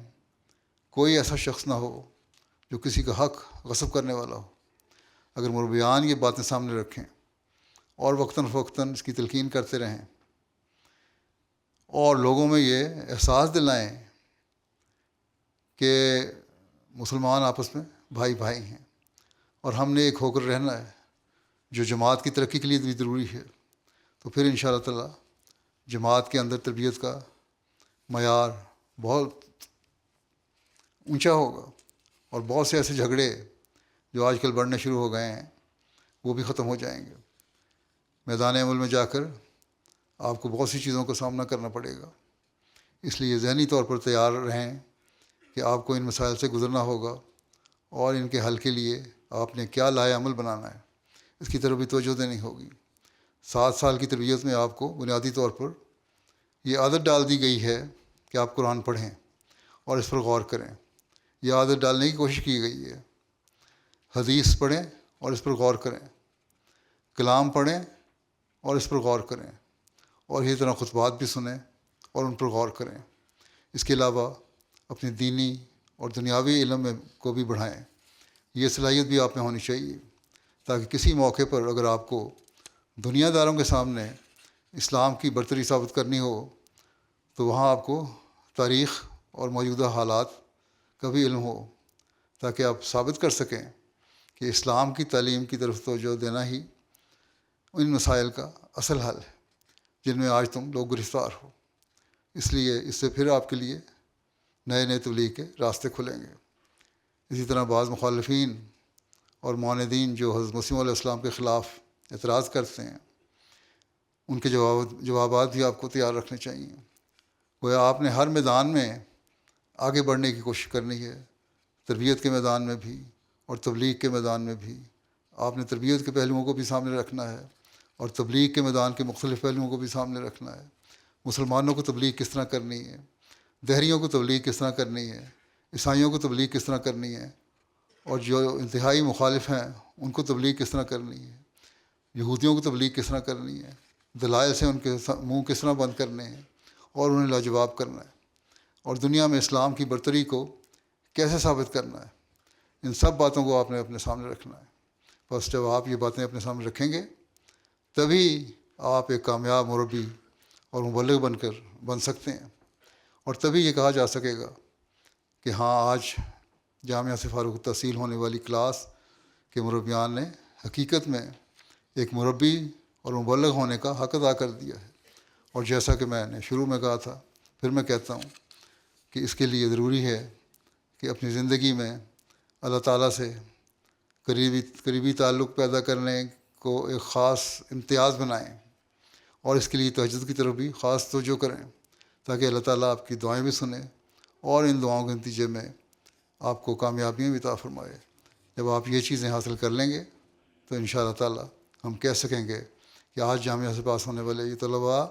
کوئی ایسا شخص نہ ہو جو کسی کا حق غصب کرنے والا ہو۔ اگر مربیان یہ باتیں سامنے رکھیں اور وقتاً فوقتاً اس کی تلقین کرتے رہیں اور لوگوں میں یہ احساس دلائیں کہ مسلمان آپس میں بھائی بھائی ہیں اور ہم نے ایک ہو کر رہنا ہے، جو جماعت کی ترقی کے لیے بھی ضروری ہے، تو پھر انشاءاللہ تعالی جماعت کے اندر تربیت کا معیار بہت اونچا ہوگا، اور بہت سے ایسے جھگڑے جو آج کل بڑھنے شروع ہو گئے ہیں وہ بھی ختم ہو جائیں گے۔ میدان عمل میں جا کر آپ کو بہت سی چیزوں کا سامنا کرنا پڑے گا، اس لیے ذہنی طور پر تیار رہیں کہ آپ کو ان مسائل سے گزرنا ہوگا، اور ان کے حل کے لیے آپ نے کیا لائے عمل بنانا ہے، اس کی طرف بھی توجہ دینی ہوگی۔ 7 سال کی تربیت میں آپ کو بنیادی طور پر یہ عادت ڈال دی گئی ہے کہ آپ قرآن پڑھیں اور اس پر غور کریں۔ یہ عادت ڈالنے کی کوشش کی گئی ہے۔ حدیث پڑھیں اور اس پر غور کریں، کلام پڑھیں اور اس پر غور کریں، اور اسی طرح خطبات بھی سنیں اور ان پر غور کریں۔ اس کے علاوہ اپنے دینی اور دنیاوی علم کو بھی بڑھائیں۔ یہ صلاحیت بھی آپ میں ہونی چاہیے، تاکہ کسی موقع پر اگر آپ کو دنیا داروں کے سامنے اسلام کی برتری ثابت کرنی ہو تو وہاں آپ کو تاریخ اور موجودہ حالات کا بھی علم ہو، تاکہ آپ ثابت کر سکیں کہ اسلام کی تعلیم کی طرف توجہ دینا ہی ان مسائل کا اصل حل ہے جن میں آج تم لوگ گرفتار ہو۔ اس لیے اس سے پھر آپ کے لیے نئے نئے تبلیغ کے راستے کھلیں گے۔ اسی طرح بعض مخالفین اور معاندین جو حضرت مسیح علیہ السلام کے خلاف اعتراض کرتے ہیں، ان کے جوابات بھی آپ کو تیار رکھنے چاہیے۔ گویا آپ نے ہر میدان میں آگے بڑھنے کی کوشش کرنی ہے، تربیت کے میدان میں بھی اور تبلیغ کے میدان میں بھی۔ آپ نے تربیت کے پہلوؤں کو بھی سامنے رکھنا ہے اور تبلیغ کے میدان کے مختلف پہلوؤں کو بھی سامنے رکھنا ہے۔ مسلمانوں کو تبلیغ کس طرح کرنی ہے، دہریوں کو تبلیغ کس طرح کرنی ہے، عیسائیوں کو تبلیغ کس طرح کرنی ہے، اور جو انتہائی مخالف ہیں ان کو تبلیغ کس طرح کرنی ہے، یہودیوں کو تبلیغ کس طرح کرنی ہے، دلائل سے ان کے منہ کس طرح بند کرنے ہیں اور انہیں لاجواب کرنا ہے، اور دنیا میں اسلام کی برتری کو کیسے ثابت کرنا ہے، ان سب باتوں کو آپ نے اپنے سامنے رکھنا ہے۔ بس جب آپ یہ باتیں اپنے سامنے رکھیں گے تبھی آپ ایک کامیاب مربی اور مبلغ بن سکتے ہیں، اور تبھی یہ کہا جا سکے گا کہ ہاں آج جامعہ سے فارغ التحصیل ہونے والی کلاس کے مربیان نے حقیقت میں ایک مربی اور مبلغ ہونے کا حق ادا کر دیا ہے۔ اور جیسا کہ میں نے شروع میں کہا تھا، پھر میں کہتا ہوں کہ اس کے لیے ضروری ہے کہ اپنی زندگی میں اللہ تعالیٰ سے قریبی تعلق پیدا کرنے کو ایک خاص امتیاز بنائیں، اور اس کے لیے تہجد کی طرف بھی خاص توجہ کریں تاکہ اللہ تعالیٰ آپ کی دعائیں بھی سنیں اور ان دعاؤں کے نتیجے میں آپ کو کامیابیاں بھی عطا فرمائے۔ جب آپ یہ چیزیں حاصل کر لیں گے تو انشاءاللہ تعالیٰ ہم کہہ سکیں گے کہ آج جامعہ سے پاس ہونے والے یہ طلباء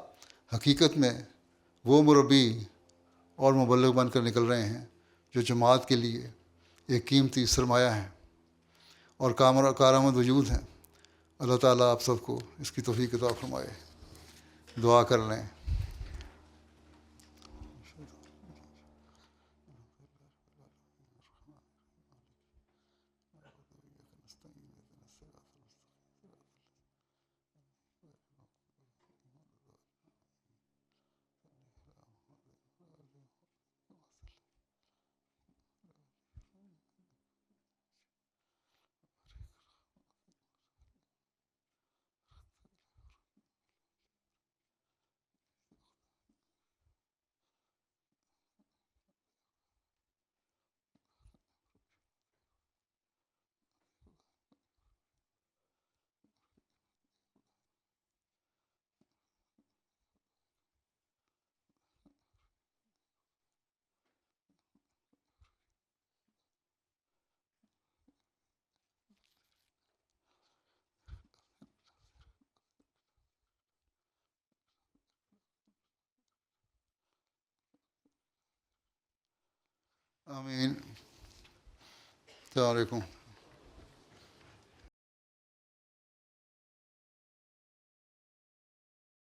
حقیقت میں وہ مربی اور مبلغ بن کر نکل رہے ہیں جو جماعت کے لیے ایک قیمتی سرمایہ ہیں اور کارآمد وجود ہیں۔ اللہ تعالیٰ آپ سب کو اس کی توفیق عطا فرمائے۔ دعا کر لیں۔ آمین۔ السلام علیکم۔